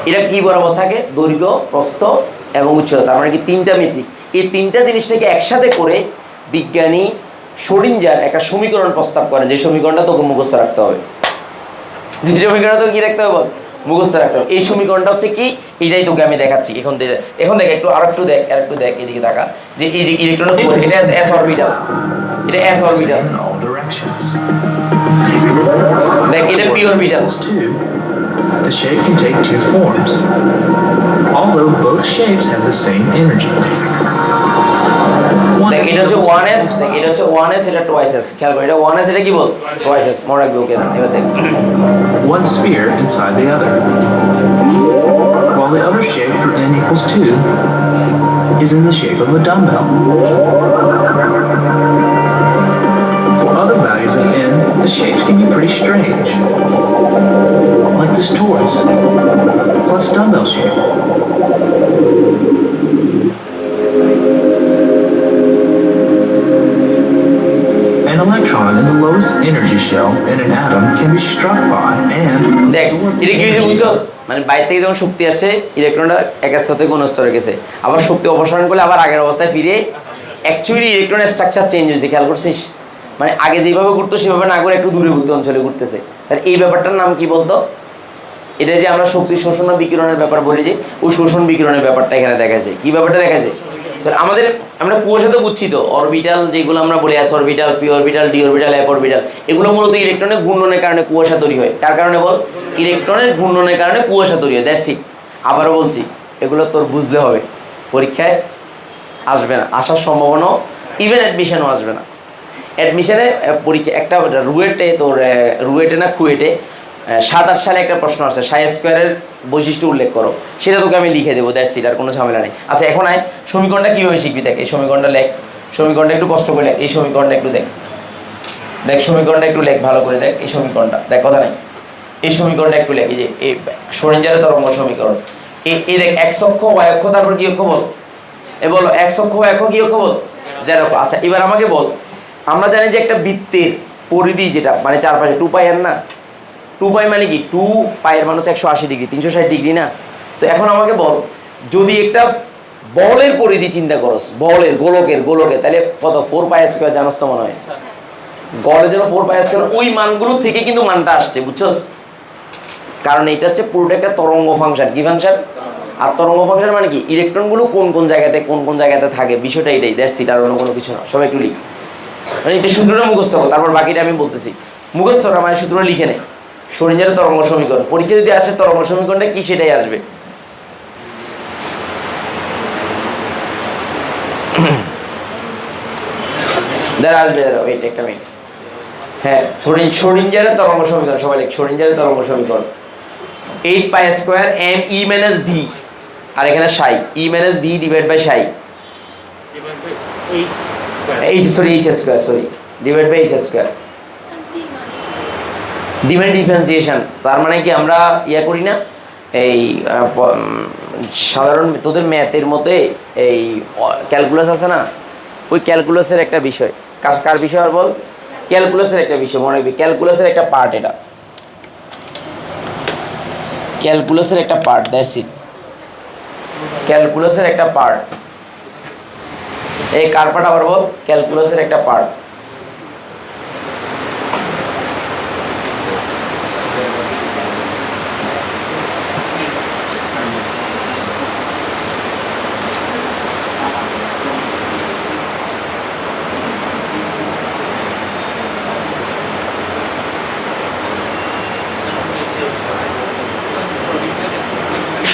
এটা কি বরাবর থাকে, দৈর্ঘ্য, প্রস্থ এবং উচ্চতা, তার মানে কি 3টা মেট্রিক। এই 3টা জিনিসটাকে একসাথে করে বিজ্ঞানী শ্রোডিঞ্জার একটা সমীকরণ প্রস্তাব করেন, যে সমীকরণটা তোকে মুখস্থ রাখতে হবে। যে সমীকরণটা তোকে কি রাখতে হবে বল, মুখস্থ রাখতে হবে। এই সমীকরণটা হচ্ছে কি, এইটাই তোকে আমি দেখাচ্ছি এখন। এখন দেখ একটু আরেকটু দেখ, এদিকে দেখা, যে এই যে ইলেকট্রনের এটা এস অরবিটাল, এটা S orbital, In all directions. দেখ এটা P orbital. The shape can take two forms, although both shapes have the same energy. দেখ এটা হচ্ছে 1s, দেখ এটা হচ্ছে 1s, এটা 2s। খেয়াল কর, এটা 1s, এটা কি বল, 2s। মনে রাখবি, ওকে? এবার দেখ One sphere inside the other, while the other shape for n equals 2 is in the shape of a dumbbell. For other values of n, the shapes can be pretty strange, like this torus plus dumbbell shape. An electron in the lowest energy shell in an atom can be struck by and দেখ এটা কি বুঝছস, মানে বাইরে থেকে যখন শক্তি আসে ইলেকট্রনটা একের সাথে কোন স্তরে গেছে, আবার শক্তি অপসারণ করলে আবার আগের অবস্থায় ফিরে, অ্যাকচুয়ালি ইলেকট্রনের স্ট্রাকচার চেঞ্জ হয়েছে। খেয়াল করছিস? মানে আগে যেভাবে ঘুরতো সেভাবে না করে একটু দূরবর্তী অঞ্চলে ঘুরতেছে। তাহলে এই ব্যাপারটার নাম কি বলতো? এটা যে আমরা শক্তি শোষণ ও বিকিরণের ব্যাপার বলি, যে ওই শোষণ বিকিরণের ব্যাপারটা এখানে দেখাচ্ছে। কি ব্যাপারটা দেখাচ্ছে? আমাদের আমরা কুয়াশা তো বুঝছি তো, অরবিটাল যেগুলো আমরা বলি, S orbital, P orbital, D orbital, F orbital, এগুলো মূলত ইলেকট্রনের ঘূর্ণনের কারণে কুয়াশা তৈরি হয়। কার কারণে বল? ইলেকট্রনের ঘূর্ণনের কারণে কুয়াশা তৈরি হয়, দ্যাটস ইট। আবারও বলছি, এগুলো তোর বুঝতে হবে, পরীক্ষায় আসবে না, আসার সম্ভাবনাও, ইভেন অ্যাডমিশনও আসবে না। অ্যাডমিশনে পরীক্ষা একটা রুয়েটে, তোর রুয়েটে না কুয়েটে 7-8 সালে একটা প্রশ্ন আসছে, সাই স্কোয়ারের বৈশিষ্ট্য উল্লেখ করো, সেটা তোকে আমি লিখে দেবো, দ্যাটস ইট, আর কোনো ঝামেলা নেই। আচ্ছা এখন আয়, সমীকরণটা কীভাবে শিখবি? দেখ এই সমীকরণটা লেখ, সমীকরণটা একটু কষ্ট করে লেখ, এই সমীকরণটা একটু দেখ, সমীকরণটা একটু লেখ ভালো করে, দেখ এই সমীকরণটা, দেখ কথা নাই, এই সমীকরণটা একটু লেখ। এই যে এই শ্রোডিঞ্জারের তরঙ্গ সমীকরণ, এই দেখ এক্স অক্ষ, ওয়াই অক্ষ, তারপর কি অক্ষ বল, বলো এক্স অক্ষ, ওয়াই অক্ষ, কি অক্ষ বল, জেড অক্ষ। আচ্ছা এবার আমাকে বল, আমরা জানি যে একটা বৃত্তের পরিধি যেটা মানে চারপাশে 2 পাই আর না, 2 পাই মানে কি, 2 পাইয়ের মান হচ্ছে 180 ডিগ্রি, 360 ডিগ্রি না। তো এখন আমাকে বল, যদি একটা বলের পরিধি চিন্তা করস, বলের গোলকের, তাহলে কত, 4 পাই স্কোয়ার জানাস তো মনে হয়, গড়ের জন্য 4πr², ওই মানগুলো থেকে কিন্তু মানটা আসছে, বুঝছস? কারণ এটা হচ্ছে পুরোটা একটা তরঙ্গ ফাংশন। কি ফাংশন? আর তরঙ্গ ফাংশন মানে কি, ইলেকট্রনগুলো কোন কোন জায়গাতে থাকে, বিষয়টা এটাই। দ্যাটস ইট, আর অন্য কোনো কিছু না। সবাই একটু লিখ, মানে এটা সূত্রটা মুখস্থ করো, তারপর বাকিটা আমি বলতেছি। মুখস্থ না মানে সূত্রটা লিখে নেই। শোডিঞ্জারের তরঙ্গ সমীকরণ, পরীক্ষা যদি আসে তরঙ্গ সমীকরণটা কি সেটাই আসবে। যারা আসবে ওয়েট একটা মিনিট। হ্যাঁ, শোডিঞ্জারের তরঙ্গ সমীকরণ, সবাই লিখ শোডিঞ্জারের তরঙ্গ সমীকরণ 8π² m e - v, আর এখানে সাই e - v divide by psi divide by h²। ডিমের ডিফারেন্সিয়েশন, তার মানে কি আমরা করি না এই সাধারণ তোদের ম্যাথের মধ্যে এই ক্যালকুলাস আছে না, ওই ক্যালকুলাসের একটা বিষয়। কার বিষয় আর বল? ক্যালকুলাসের একটা বিষয়, মনে রাখবি ক্যালকুলাসের একটা পার্ট, এটা ক্যালকুলাসের একটা পার্ট। দ্যাটস ইট, ক্যালকুলাসের একটা পার্ট। এই কার পার্ট আবার বল? ক্যালকুলাসের একটা পার্ট।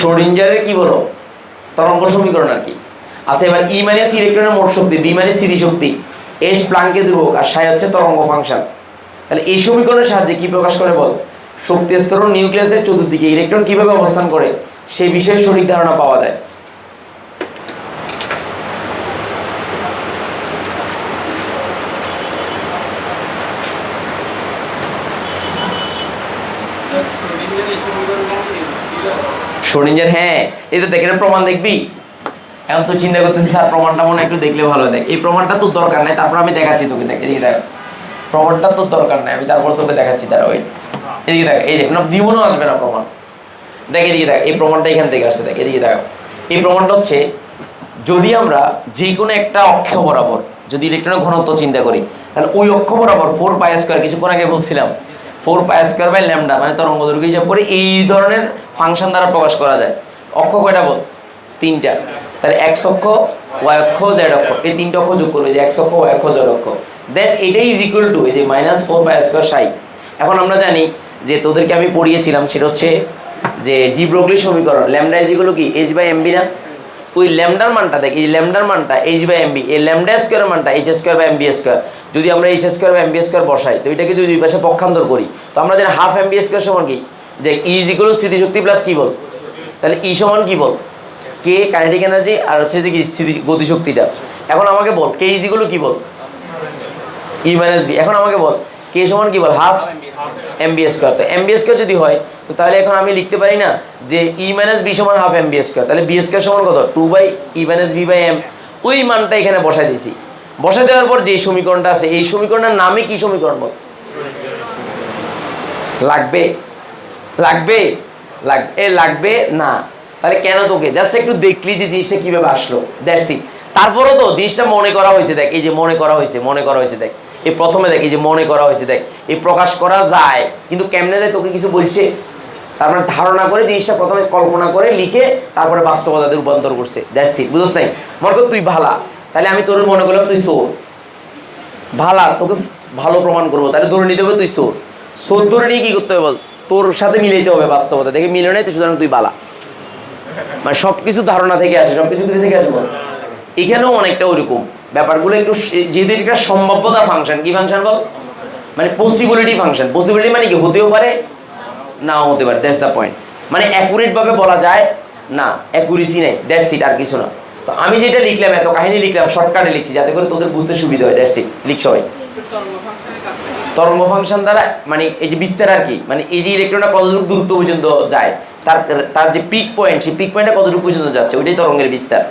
শোডিঞ্জারের কি বলো? তরঙ্গ সমীকরণ আর কি। আচ্ছা, এবার ই মানে হচ্ছে ইলেকট্রনের মোট শক্তি, বি মানে স্থিতিশক্তি, এস প্লাঙ্কের ধ্রুবক, আর সাই হচ্ছে তরঙ্গ ফাংশন। তাহলে এই সমীকরণের সাহায্যে কি প্রকাশ করে বল? শক্তি স্তর নিউক্লিয়াসের চতুর্দিকে ইলেকট্রন কিভাবে অবস্থান করে সেই বিষয়ে সঠিক ধারণা পাওয়া যায়। শোডিঞ্জার, হ্যাঁ এই তো দেখ, এটা প্রমাণ দেখবি। এখন তো চিন্তা করতেছি স্যার প্রমাণটা মনে একটু দেখলে ভালো। দেখ এই প্রমাণটা তোর দরকার নাই, তারপর আমি দেখাচ্ছি তোকে। দেখ এদিকে দেখ, প্রমাণটা তোর দরকার নাই, আমি তারপর তোকে দেখাচ্ছি। তার ওই এদিকে দেখ, এই যে না জীবনও আসবে না প্রমাণ। দেখ এদিকে দেখ, এই প্রমাণটা এখান থেকে আসছে। দেখ এদিকে দেখ, এই প্রমাণটা হচ্ছে যদি আমরা যে কোনো একটা অক্ষ বরাবর যদি ইলেকট্রনের ঘনত্ব চিন্তা করি, তাহলে ওই অক্ষ বরাবর 4πr², কিছুক্ষণ আগে বলছিলাম 4πr² ল্যামডা মানে তরঙ্গ দৈর্ঘ্য হিসাব করে এই ধরনের ফাংশন দ্বারা প্রকাশ করা যায়। অক্ষ কয়টা বল? 3টা। তাহলে এক্স অক্ষ, ওয়াই অক্ষ, জেড অক্ষ, এই 3টা অক্ষ যোগ করবে, যে এক্স অক্ষ, ওয়াই অক্ষ, জেড অক্ষ। দেন এটাই ইজ ইকুয়াল টু এই যে -4πr² সাই। এখন আমরা জানি যে তোদেরকে আমি পড়িয়েছিলাম, সেটা হচ্ছে যে ডি ব্রগলি সমীকরণ, ল্যামডা ইজ ইকুয়াল টু কি h/mb না? ওই ল্যামডার মানটা দেখ, এই ল্যামডার মানটা h/mb, এই ল্যামডা স্কোয়ারের মানটা h²/mb²। যদি আমরা h²/mb² বসাই, তো এটাকে যদি দুই পাশে পক্ষান্তর করি, তো আমরা জানি হাফ mb² সমান কি, যে ই ইজ ইকুয়াল টু স্থিতিশক্তি প্লাস কি বল, তাহলে ই সমান কি বল, কে কাইনেটিক এনার্জি, আর হচ্ছে যে কি গতিশক্তিটা। এখন আমাকে বল কে ইজ ইকুয়াল টু কি বল, ই - বি। এখন আমাকে বল কে সমান কি বল, হাফ mb²। তো mb² যদি হয়, তো তাহলে এখন আমি লিখতে পারি না যে ই - বি সমান হাফ mb²। তাহলে b² সমান কত, 2/e⁻v/m। ওই মানটা এখানে বসাই দিয়েছি। বসাই দেওয়ার পর যে সমীকরণটা আছে, এই সমীকরণের নামে কি সমীকরণ বল? লাগবে লাগবে লাগবে না। তাহলে কেন তোকে জাস্ট একটু দেখলি যে জিনিসটা কিভাবে আসলো, দ্যাটস ইট। তারপরেও তো জিনিসটা মনে করা হয়েছে। দেখ এই যে মনে করা হয়েছে দেখ এই প্রথমে দেখ, এই যে মনে করা হয়েছে দেখ, এই প্রকাশ করা যায়, কিন্তু কেমনে যায় তোকে কিছু বলছে? তারপরে ধারণা করে জিনিসটা প্রথমে কল্পনা করে লিখে তারপরে বাস্তবতাতে রূপান্তর করছে, দ্যাটস ইট। বুঝছ নাই? মনে কর তুই ভালা, তাহলে আমি তোর মনে করলাম তুই চোর। ভালা, তোকে ভালো প্রমাণ করবো, তাহলে ধরে নিতে হবে তুই চোর। চোর ধরে নিয়ে কী করতে হবে বল? তোর সাথে মিলাইতে হবে বাস্তবতা, দেখে মিলে নেই তো, সুতরাং তুই বালা। মানে সব কিছু ধারণা থেকে আসে, সব কিছু থেকে আসে বল। এখানেও অনেকটা ওইরকম ব্যাপারগুলো একটু, যেহেতু একটা সম্ভাব্যতা ফাংশন। কি ফাংশন বল? মানে পসিবিলিটি ফাংশন। পসিবিলিটি মানে কি, হতেও পারে নাও হতে পারে, দ্যাটস দ্য পয়েন্ট। মানে অ্যাকুরেটভাবে বলা যায় না, অ্যাকুরেসি নেই, দ্যাটস ইট, আর কিছু না। তো আমি যেটা লিখলাম, এত কাহিনী লিখলাম, শর্টকাটে লিখছি যাতে করে তোদের বুঝতে সুবিধা হয়, দ্যাটস ইট। লিখ সবাই। তরঙ্গ ফাংশন দ্বারা মানে এই যে বিস্তার আর কি, মানে এই যে ইলেকট্রনটা কতটুকু দূরত্ব পর্যন্ত যায়, তার যে পিক পয়েন্ট, সেই পিক পয়েন্টটা কতটুকু পর্যন্ত যাচ্ছে, ওইটাই তরঙ্গের বিস্তার।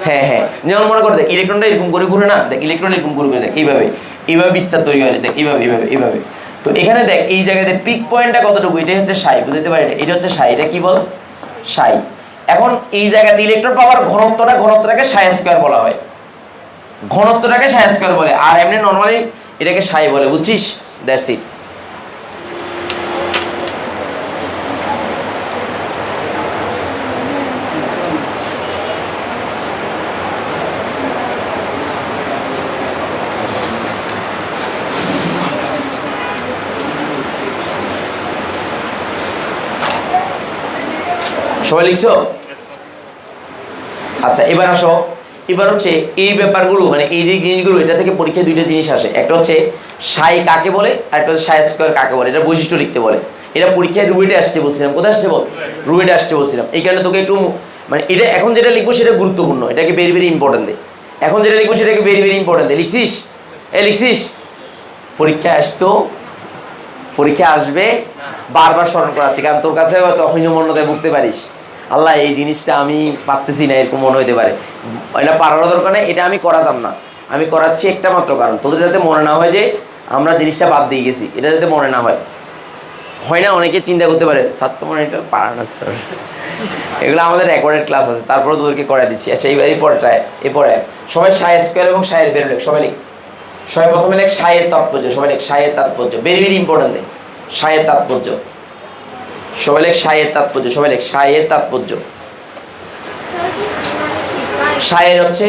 হ্যাঁ হ্যাঁ, যেমন মনে করে দেখ ইলেকট্রনটা এরকম করে ঘুরে না, দেখ ইলেকট্রন এরকম করে দেখ, এইভাবে বিস্তার তৈরি হয়, দেখ এইভাবে। তো এখানে দেখ এই জায়গাতে পিক পয়েন্টটা কতটুকু, এটাই হচ্ছে সাই, বুঝতে পারি? এটা হচ্ছে সাই, এটা কি বল, সাই। এখন এই জায়গাতে ইলেকট্রন পাওয়ার ঘনত্বটাকে সাই স্কয়ার বলা হয়, ঘনত্বটাকে সাই স্কয়ার বলে। আর এমনি নর্মালি এটাকে সাই বলে, বুঝছিস? That's it. সবাই লিখছো? আচ্ছা এবার আসো, এবার হচ্ছে এই ব্যাপারগুলো মানে এই যে জিনিসগুলো, এটা থেকে পরীক্ষায় দুইটা জিনিস আসে। একটা হচ্ছে সাই কাকে বলে, আর একটা হচ্ছে সাই স্কোয়ার কাকে বলে, এটা বৈশিষ্ট্য লিখতে বলে। এটা পরীক্ষায় রুয়েটে আসছে বলছিলাম। কোথায় আসছে বল? রুয়েটে আসছে বলছিলাম। এই কারণে তোকে একটু মানে এটা এখন যেটা লিখবো সেটা গুরুত্বপূর্ণ, এটাকে ভেরি ভেরি ইম্পর্টেন্ট দে। এখন যেটা লিখবো সেটাকে ভেরি ভেরি ইম্পর্টেন্ট দে। লিখছিস? লিখছিস? পরীক্ষায় আসতো, পরীক্ষা আসবে, বারবার স্মরণ করাচ্ছি, কারণ তোর কাছে হয়তো হীনমন্যতায় ভুগতে পারিস। আল্লাহ এই জিনিসটা আমি পারতেছি না, এরকম মনে হতে পারে। এটা পারার দরকার নেই, এটা আমি করাতাম না, আমি করাচ্ছি একটা মাত্র কারণ, তোদের যাতে মনে না হয় যে আমরা জিনিসটা বাদ দিয়ে গেছি, এটা যাতে মনে না হয়। হয় না, অনেকে চিন্তা করতে পারে স্যার তোমার এটা পারা না স্যার, এগুলো আমাদের রেকর্ডেড ক্লাস আছে, তারপরে তোদেরকে করে দিচ্ছি। আচ্ছা এইবার এরপরে সবাই সাই স্কোয়ার এবং সাইয়ের বের লেখ, সবাই লিখ। সবাই প্রথমে লেখ সাইয়ের তাৎপর্য, সবাই লেখ সাইয়ের তাৎপর্য, ভেরি ভেরি ইম্পর্টেন্ট দেখ সাইয়ের তাৎপর্য। সবাই লেখ সাইয়ের তাৎপর্য, সবাই লেখ সাইয়ের তাৎপর্য। সাইয়ের হচ্ছে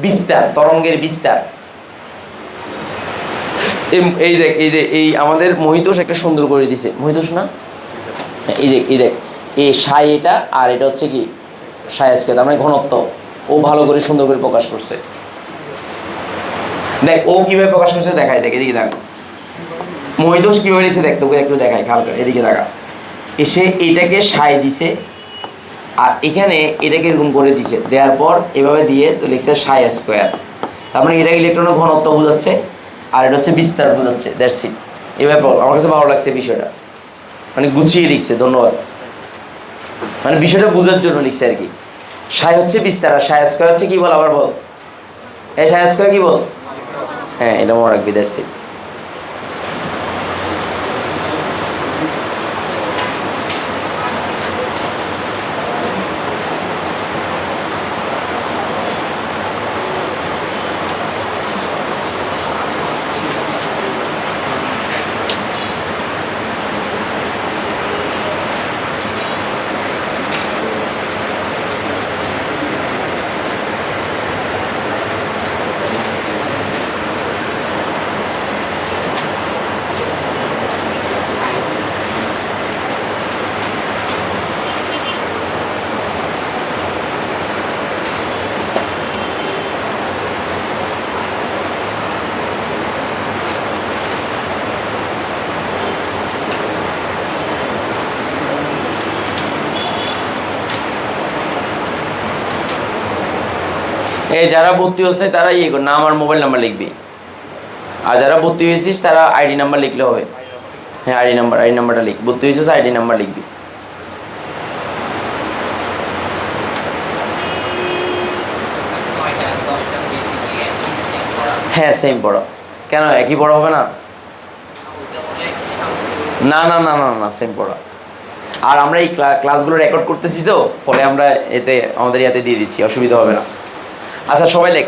বিস্তার, তরঙ্গের বিস্তার। এই দেখ, এই যে এই আমাদের মহিতোষ একটা সুন্দর করে দিছে, মহিতোষ না, এই দেখ এই সাই এটা, আর এটা হচ্ছে কি সাই স্কয়ার, তার মানে ঘনত্ব। ও ভালো করে সুন্দর করে প্রকাশ করছে। দেখ ও কিভাবে প্রকাশ করছে দেখায়, দেখ এদিকে দেখ মহিতোষ কিভাবে লিখছে, দেখ তোকে একটু দেখায়, খেয়াল করে এদিকে দেখা। এসে এটাকে সাই দিছে, আর এখানে এটাকে এরকম করে দিছে, দেওয়ার পর এভাবে দিয়ে তো লিখছে সাই স্কোয়ার। তার মানে এটা ইলেকট্রনের ঘনত্ব বোঝাচ্ছে, আর এটা হচ্ছে বিস্তার বোঝাচ্ছে। That's it. এভাবে আমার কাছে ভালো লাগছে বিষয়টা, মানে গুছিয়ে লিখছে, ধন্যবাদ। মানে বিষয়টা বোঝার জন্য লিখছে আর কি। সাই হচ্ছে বিস্তার, আর সাই স্কোয়ার হচ্ছে কি বল, আবার বল। এই সাই স্কোয়ার কি বল? হ্যাঁ এটা মনে রাখবি। That's it. এই যারা ভর্তি হচ্ছে তারা ইয়ে কর, নাম আর মোবাইল নাম্বার লিখবি। আর যারা ভর্তি হয়েছিস তারা আইডি নাম্বার লিখলে হবে। হ্যাঁ আইডি নাম্বারটা লিখ, ভর্তি হয়েছিস আইডি নাম্বার লিখবি। হ্যাঁ সেম পড়ো। কেন একই পড়া হবে না? না না না না না সেম পড়া। আর আমরা এই ক্লাসগুলো রেকর্ড করতেছি তো, ফলে আমরা এতে আমাদের ইয়াতে দিয়ে দিচ্ছি, অসুবিধা হবে না। আচ্ছা সবাই লেখ।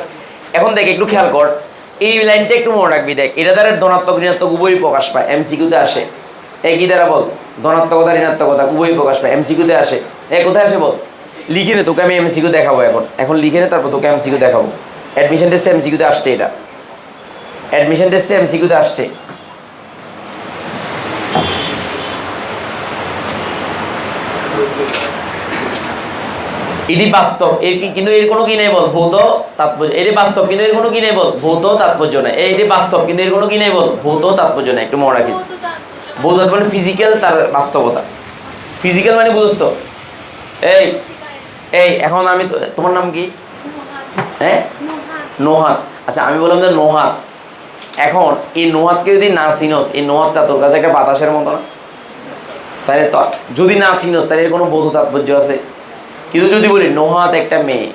এখন দেখ একটু খেয়াল কর, এই লাইনটা একটু মনে রাখবি। দেখ এটা দ্বারা ধনাত্মক ঋণাত্মক উভয়ই প্রকাশ পায়, এমসিকিউতে আসে। কি দ্বারা বল? ধনাত্মকতা ঋণাত্মকতা উভয়ই প্রকাশ পায়, এমসিকিউতে আসে। কোথায় আসে বল? লিখে নে, তোকে আমি এমসিকিউ দেখাবো। এখন লিখে নে, তারপর তোকে এমসিকিউ দেখাবো। অ্যাডমিশন টেস্টে এমসিকিউতে আসছে, এটা অ্যাডমিশন টেস্টে এমসিকিউতে আসছে। এটি বাস্তব, কিন্তু এর কোনো কি নেই বল, ভৌত তাৎপর্য। এটি বাস্তব কিন্তু এর কোনো কি নেই বল, ভৌত তাৎপর্য নাই। এটি বাস্তব কিন্তু এর কোনো কি নেই বল, ভৌত তাৎপর্য নাই। একটু মনে রাখিস, ভৌত মানে ফিজিক্যাল, তার বাস্তবতা। ফিজিক্যাল মানে বুঝছ তো? এই এখন আমি তোমার নাম কি? হ্যাঁ নোহাত। আচ্ছা আমি বললাম যে নোহাত। এখন এই নোহাতকে যদি না চিনস, এই নোহাতটা তোর কাছে একটা বাতাসের মতো না? তাহলে তো যদি না চিনস তাহলে এর কোনো বৌদ্ধ তাৎপর্য আছে? কিন্তু যদি বলি নোহাত একটা মেয়ে,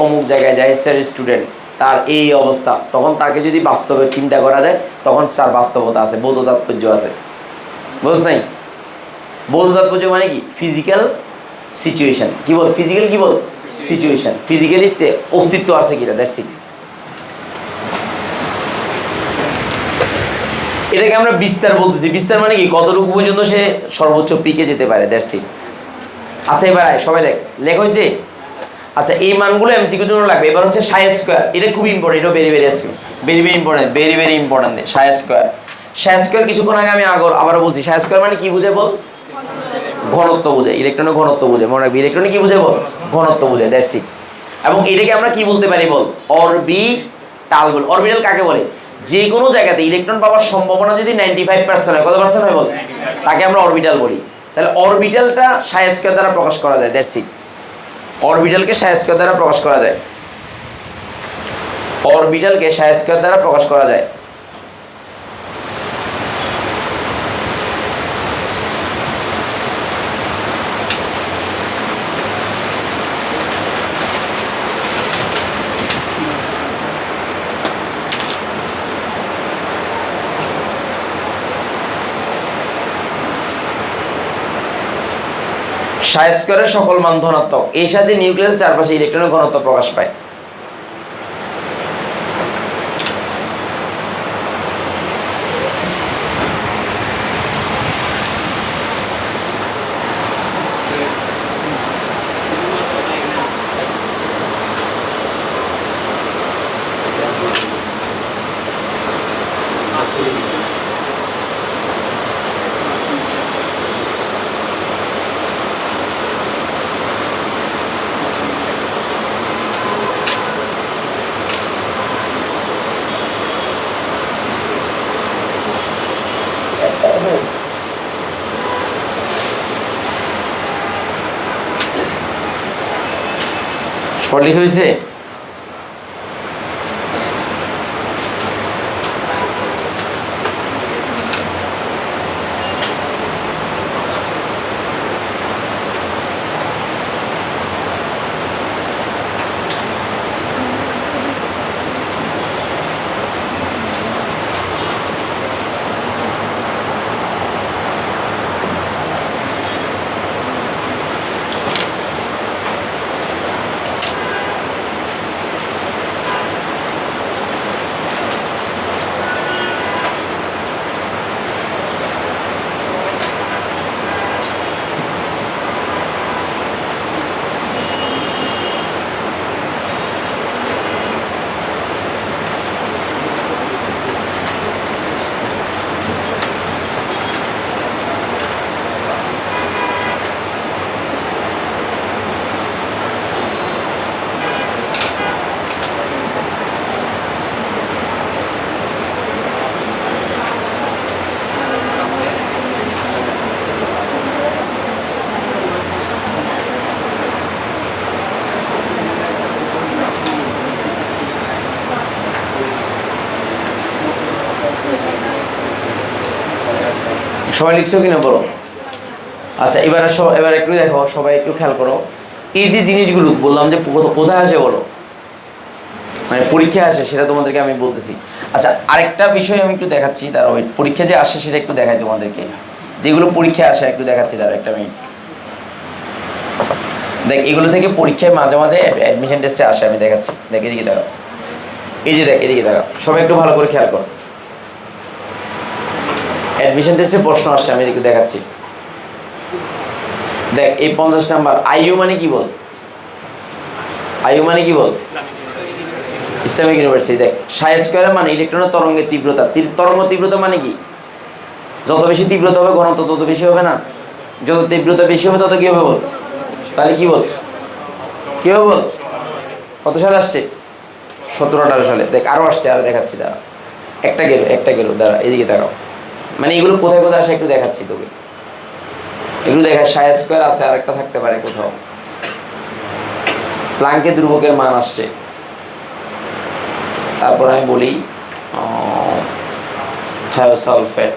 অমুক জায়গায় যায়, স্যার স্টুডেন্ট, তার এই অবস্থা, তখন তাকে যদি বাস্তবে চিন্তা করা যায়, তখন তার বাস্তবতা আছে, বৌদ্ধ তাৎপর্য আছে। বুঝছ নাই? বৌদ্ধ তাৎপর্য মানে কি? Physical situation. কি বল? ফিজিক্যাল কি বল? সিচুয়েশন। ফিজিক্যালিতে অস্তিত্ব আছে কিনা, দ্যাটস ইট। এটাকে আমরা বিস্তার বলতেছি। বিস্তার মানে কি, কতটুকু পর্যন্ত সে সর্বোচ্চ পিকে যেতে পারে, দ্যাটস ইট। আচ্ছা এবার সবাই লেখ হয়েছে। আচ্ছা এই মানগুলো এমসিকিউর জন্য লাগবে। এবার হচ্ছে সাই স্কোয়ার, এটা খুব ইম্পর্টেন্ট, এটা very very important, very important. সাই স্কোয়ার কিছুক্ষণ আগে আমি আবারও বলছি, সাই স্কোয়ার মানে কি বুঝে বল, ঘনত্ব বোঝে, ইলেকট্রনের ঘনত্ব বোঝে। মনে রাখবি ইলেকট্রনে কি বুঝে বল, ঘনত্ব বোঝে, দ্যাটস ইট। এবং এটাকে আমরা কি বলতে পারি বল, অরবিটাল বল। অরবিটাল কাকে বলে, যে কোনো জায়গাতে ইলেকট্রন পাওয়ার সম্ভাবনা যদি 95% হয়, কত পার্সেন্ট হয় বল, তাকে আমরা অরবিটাল বলি। তাহলে অরবিটালটা সাই স্কয়ার দ্বারা প্রকাশ করা যায়, দ্যাটস ইট। অরবিটালকে সাই স্কয়ার দ্বারা প্রকাশ করা যায়, অরবিটালকে সাই স্কয়ার দ্বারা প্রকাশ করা যায়। সাই স্কয়ারের সকল মান ধনাত্মক, এর সাথে নিউক্লিয়াসের চারপাশে ইলেকট্রনের ঘনত্ব প্রকাশ পায়। সঠিক হয়েছে। সবাই লিখছো কিনা বলো। আচ্ছা এবার একটু দেখো, সবাই একটু খেয়াল করো। এই যে জিনিসগুলো বললাম যে কোথায় আসে বলো, মানে পরীক্ষায় আসে, সেটা তোমাদেরকে আমি বলতেছি। আচ্ছা আরেকটা বিষয় আমি একটু দেখাচ্ছি, তার ওই পরীক্ষা যে আসে সেটা একটু দেখাই তোমাদেরকে। যেগুলো পরীক্ষায় আসে একটু দেখাচ্ছি, তার একটা মিনিট। দেখ এগুলো থেকে পরীক্ষায় মাঝে মাঝে অ্যাডমিশন টেস্টে আসে, আমি দেখাচ্ছি। দেখ এদিকে দেখো, এই যে দেখ এদিকে দেখো, সবাই একটু ভালো করে খেয়াল করো। অ্যাডমিশন টেস্টে প্রশ্ন আসছে, আমি এদিকে দেখাচ্ছি। দেখ এই 50 নাম্বার, আইইউ মানে কি বল, আইইউ মানে কি বল, ইসলামিক ইউনিভার্সিটি। দেখ সাই স্কয়ার মানে ইলেকট্রনের তরঙ্গের তীব্রতা। তরঙ্গ তীব্রতা মানে কি, যত বেশি তীব্রতা হবে ঘনত্ব তত বেশি হবে না, যত তীব্রতা বেশি হবে তত কি হবে বল, তাহলে কি বল, কি হবে বল। কত সালে আসছে, 17-18 সালে। দেখ আরো আসছে, আরো দেখাচ্ছি, দাঁড়া একটা গেল দাঁড়া, এদিকে দেখাও। মানে এগুলো কোথায় কোথায় আসে একটু দেখাচ্ছি তোকে, এগুলো দেখা। সাই স্কয়ার আছে, আর একটা থাকতে পারে কোথাও। প্লাঙ্কের ধ্রুবকের মান আসছে। তারপর আমি বলি থায়োসালফেট,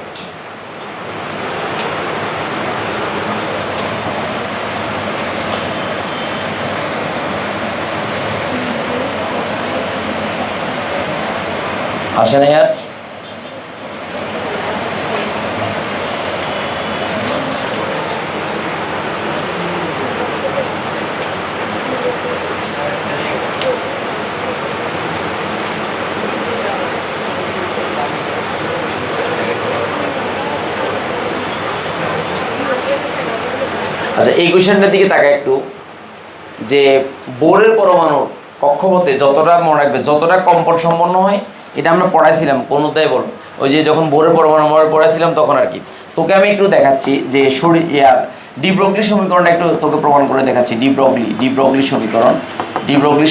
আসে না यार। আচ্ছা এই কোশ্চেনটার দিকে তাকায় একটু, যে বোরের পরমাণু কক্ষপথে যতটা মনে রাখবে, যতটা কম্পন সম্পন্ন হয়, এটা আমরা পড়াইছিলাম কোন অধ্যায়ে বল, ওই যে যখন বোরের পরমাণু আমরা পড়াইছিলাম তখন আর কি। তোকে আমি একটু দেখাচ্ছি যে ডি ব্রগলি সমীকরণটা একটু তোকে প্রমাণ করে দেখাচ্ছি। ডি ব্রগলি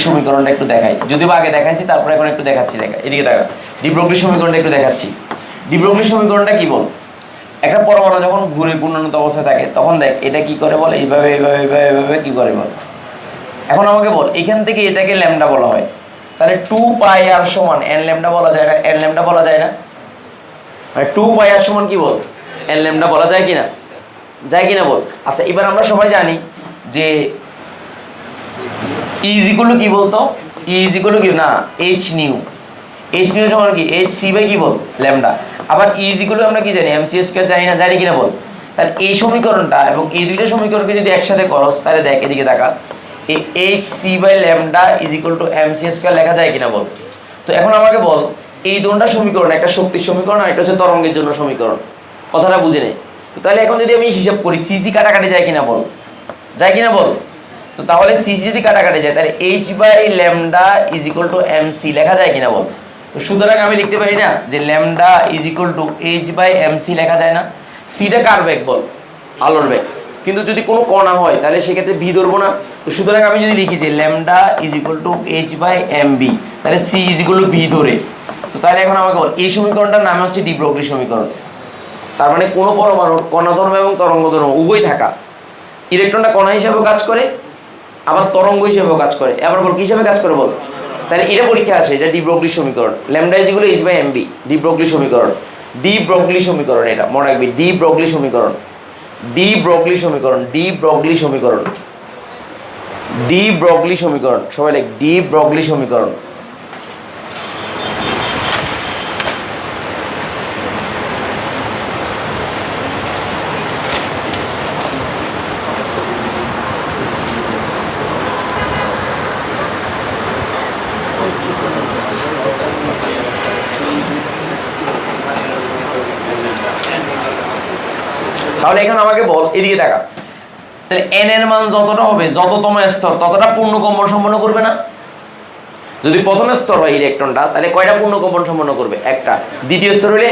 সমীকরণটা একটু দেখাই, যদিও আগে দেখাইছি, তারপরে এখন একটু দেখাচ্ছি। দেখা এদিকে দেখা, ডি ব্রগলি সমীকরণটা একটু দেখাচ্ছি। ডি ব্রগলি সমীকরণটা কি বল, একটা পরমাণু যখন ঘুরে ঘূর্ণায়িত অবস্থায় থাকে তখন দেখ এটা কি করে বলে, এইভাবে এইভাবে এইভাবে এইভাবে কি করে বল। এখন আমাকে বল এখান থেকে এটাকে ল্যামডা বলা হয়, তাহলে 2πr সমান n ল্যামডা বলা যায় না? n ল্যামডা বলা যায় না? মানে 2πr সমান কি বল, n ল্যামডা বলা যায় কিনা? যায় কিনা বল। আচ্ছা এবার আমরা সবাই জানি যে E ইজ ইকুয়াল টু কি বলতো, E ইজ ইকুয়াল টু কি না, h নিউ সমান কি hc বাই কি বল ল্যামডা। আবার E ইজ ইকুয়াল টু আমরা কি জানি, mc স্কয়ার জানি না, জানি কিনা বল। তাহলে এই সমীকরণটা এবং এই দুইটা সমীকরণকে যদি একসাথে করস তাহলে দেখ এদিকে দেখা, এই hc by lambda is equal to mc square লেখা যায় কিনা বল। তো এখন আমাকে বল এই দুটো সমীকরণ, একটা শক্তির সমীকরণ আর একটা হচ্ছে তরঙ্গের জন্য সমীকরণ, কথাটা বুঝে নে। তো তাহলে এখন যদি আমি হিসাব করি সিসি কাটাকাটি যায় কিনা বল, যায় কিনা বল। তো তাহলে সিসি যদি কাটাকাটি যায় তাহলে h by lambda is equal to mc লেখা যায় কিনা বল। তো সুতরাং আমি লিখতে পারি না যে lambda is equal to h by mc লেখা যায় না? সিটা কার বেগ বল, আলোর বেগ। কিন্তু যদি কোনো কণা হয় তাহলে সেক্ষেত্রে ভি ধরবো না। তো সুতরাং আমি যদি লিখি যে lambda is equal to h by mb, তাহলে C is equal to V ধরে। তো তাহলে এখন আমাকে বল এই সমীকরণটার নাম হচ্ছে ডি ব্রগলি সমীকরণ। তার মানে কোনো পরমাণুর কণাধর্ম এবং তরঙ্গধর্ম উভয় থাকা, ইলেকট্রনটা কণা হিসেবেও কাজ করে আবার তরঙ্গ হিসেবেও কাজ করে। এবার বল কি হিসেবে কাজ করে বল। তাহলে এটা পরীক্ষা আসে, এটা ডি ব্রগলি সমীকরণ, lambda is equal to h by mb, de Broglie সমীকরণ। ডি ব্রগলি সমীকরণ, এটা মনে রাখবি, ডি ব্রগলি সমীকরণ, ডি ব্রগলি সমীকরণ, ডি ব্রগলি সমীকরণ, ডি ব্রগলি সমীকরণ, সবাই লেখ ডি ব্রগলি সমীকরণ। তাহলে এখন আমাকে বল এদিকে দেখা, তাহলে n এর মান যতটা হবে, যততম স্তর ততটা পূর্ণ কম্পন সম্পন্ন করবে না? যদি প্রথম স্তর হয় ইলেকট্রনটা তাহলে কয়টা পূর্ণ কম্পন সম্পন্ন করবে? একটা। দ্বিতীয় স্তর হলে,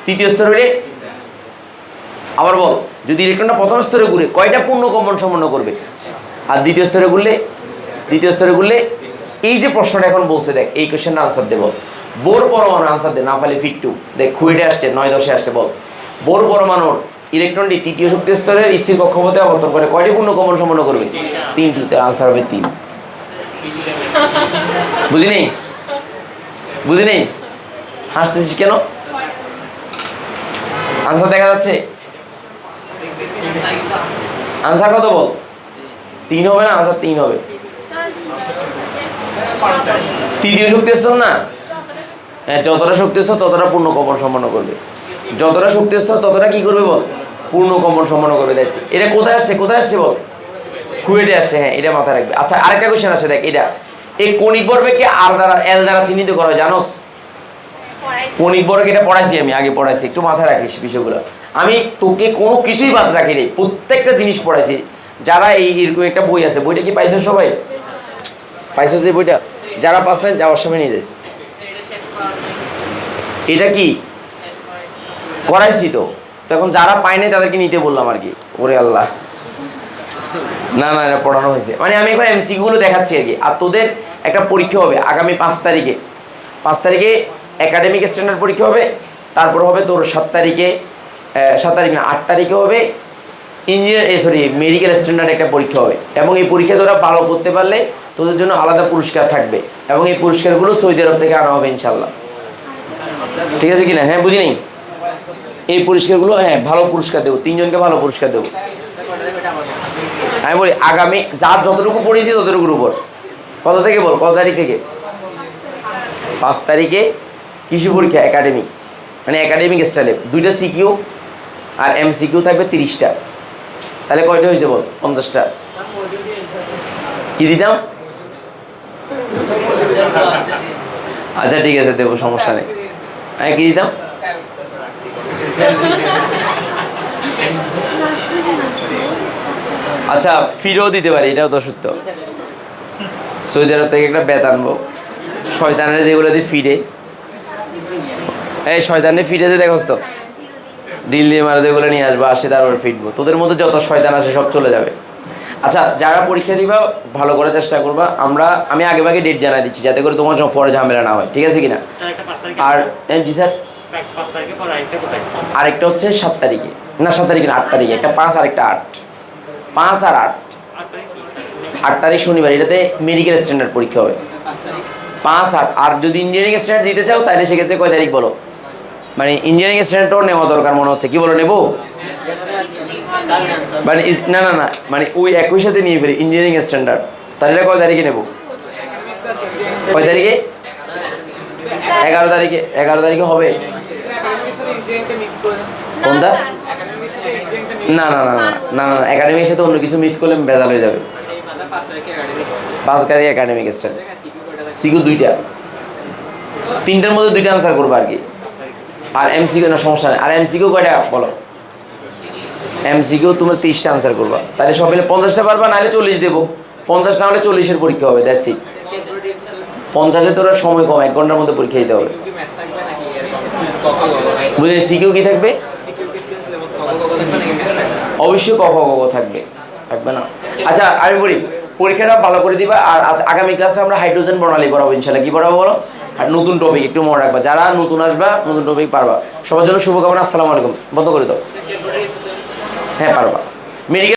তৃতীয় স্তর হলে, আবার বল যদি ইলেকট্রনটা প্রথম স্তরে ঘুরে কয়টা পূর্ণ কম্পন সম্পন্ন করবে? আর দ্বিতীয় স্তরে ঘুরলে, দ্বিতীয় স্তরে ঘুরলে। এই যে প্রশ্নটা এখন বলছে দেখ, এই কোশ্চেনটা আনসার দেব। বোর পরমাণু আনসার দে, না পারলে ফিট 2 দেখ, খুঁড়ে আসছে 9-10 আসছে। বল বোর পরমাণুর ইলেকট্রনটি তৃতীয় শক্তি স্তরের স্থির কক্ষপথে অবতরণ করে কয়টি পূর্ণ কম্পন সম্পন্ন করবে? 3টি। তার আনসার হবে 3। বুঝি নেই, বুঝি নেই, হাসতেছিস কেন? আনসার দেখা যাচ্ছে? আনসার কত বল? 3 হবে না? আনসার 3 হবে। তৃতীয় শক্তি স্তর না, হ্যাঁ, যতটা শক্তি স্তর ততটা পূর্ণ কম্পন সম্পন্ন করবে। যতটা শক্তি স্তর ততটা কি করবে বল, পূর্ণ কম্পন সম্পন্ন করবে। দেখছি এটা কোথায় আসছে, কোথায় আসছে বল, কুয়েটে আসছে। হ্যাঁ, এটা মাথায় রাখবে। আচ্ছা আরেকটা কোশ্চেন আছে দেখ, এটা এই কণিক ভরবেগকে আর দ্বারা এল দ্বারা চিহ্নিত করা হয়, জানোস? কণিক ভরবেগ এটা পড়াইছি আমি, আগে পড়াইছি, একটু মাথায় রাখিস বিষয়গুলো। আমি তোকে কোনো কিছুই বাদ রাখিনি, প্রত্যেকটা জিনিস পড়াইছি। যারা এরকম একটা বই আছে, বইটা কি পাইছো সবাই? পাইছো যে বইটা? যারা পাস নাই যাওয়ার সময় নিয়ে যাস। এটা কি করাইছি তো, এখন যারা পায় নাই তাদেরকে নিতে বললাম আর কি। ওরে আল্লাহ, না না, এটা পড়ানো হয়েছে। মানে আমি এখন এমসিকিউগুলো দেখাচ্ছি আর কি। আর তোদের একটা পরীক্ষা হবে আগামী 5 তারিখে। 5 তারিখে একাডেমিক স্ট্যান্ডার্ড পরীক্ষা হবে। তারপর হবে তোর 7 তারিখে, 7 তারিখ না 8 তারিখে হবে মেডিকেল স্ট্যান্ডার্ড একটা পরীক্ষা হবে। এবং এই পরীক্ষা তোরা ভালো করতে পারলে তোদের জন্য আলাদা পুরস্কার থাকবে। এবং এই পুরস্কারগুলো সৌদি আরব থেকে আনা হবে ইনশাল্লাহ। ঠিক আছে কিনা? হ্যাঁ, বুঝি নেই। এই পুরস্কারগুলো, হ্যাঁ, ভালো পুরস্কার দেবো, 3 জনকে ভালো পুরস্কার দেবো। আমি বলি আগামী যার যতটুকু পড়েছি ততটুকুর উপর। কত থেকে বল, কত তারিখ থেকে? 5 তারিখে কৃষি পরীক্ষা একাডেমিক, মানে একাডেমিক স্টাইলে 2টা সিকিউ আর এমসিকিউ থাকবে 30টা। তাহলে কয়টা হয়েছে বল? 50টা। কি দিতাম? আচ্ছা ঠিক আছে, দেবো, সমস্যা নেই। আমি কি দিতাম? আচ্ছা ফিরেও দিতে পারি, এটাও তো সত্য। সৌদি আরব থেকে একটা বেত আনবো, শয়তানের যেগুলো দিয়ে ফিরে, এই শয়তানের ফিরে দিয়ে দেখোস তো, ডিল দিয়ে মারা যেগুলো নিয়ে আসবো, আসে তারপর ফিটবো, তোদের মধ্যে যত শয়তান আছে সব চলে যাবে। আচ্ছা যারা পরীক্ষা দিবা ভালো করার চেষ্টা করবা, আমি আগে ভাগে ডেট জানাই দিচ্ছি যাতে করে তোমার সব পরে ঝামেলা না হয়, ঠিক আছে কিনা? আর জি স্যার, আরেকটা হচ্ছে 7 তারিখে, না 7 তারিখে না 8 তারিখে, একটা 5 আর একটা 8, 5 আর 8, 8 তারিখ শনিবার, এটাতে মেডিকেল স্ট্যান্ডার্ড পরীক্ষা হবে। 5 8, আর যদি ইঞ্জিনিয়ারিং স্ট্যান্ডার্ড দিতে চাও তাহলে সেক্ষেত্রে কয় তারিখ বলো? মানে ইঞ্জিনিয়ারিং স্ট্যান্ডার্ডটাও নেওয়া দরকার মনে হচ্ছে, কি বলো নেবো? মানে না না না, মানে ওই একই সাথে নিয়ে ফেলি ইঞ্জিনিয়ারিং স্ট্যান্ডার্ড, তাহলে এটা কয় তারিখে নেবো? কয় তারিখে? 11 তারিখে, 11 তারিখে হবে কোনটা? না না না না না না, একাডেমির সাথে অন্য কিছু মিস করলে ভেজাল হয়ে যাবে। 5 তারিখে একাডেমিক স্ট্যান্ড, সিকিউ 2টা, 3টার মধ্যে 2টা আনসার করবো আর কি। আর এমসিকিউ না সমস্যা নেই, আর এমসিকিউ কয়টা বলো? এমসিকিউ তোমরা 30টা আনসার করবা, তাহলে সব মিলে 50টা পারবা, নাহলে 40 দেবো। 50 না হলে 40-এর পরীক্ষা হবে, দ্যাটস ইট। 50-এ তোরা সময় কম, 1 ঘন্টার মধ্যে পরীক্ষা দিতে হবে। বুঝলি সিকিউ কি থাকবে? অবশ্যই ক খ গ ঘ থাকবে, থাকবে না? আচ্ছা আমি বলি, পরীক্ষাটা ভালো করে দিবা। আর আগামী ক্লাসে আমরা হাইড্রোজেন প্রণালী পড়াবো ইনশাল্লাহ। কি পড়াবো বলো? আর নতুন টপিক, একটু মনে রাখবা, যারা নতুন আসবা নতুন টপিক পারবা। সবার জন্য শুভকামনা। আসসালামু আলাইকুম। বন্ধ করে দাও। হ্যাঁ পারবা। মেডিকেল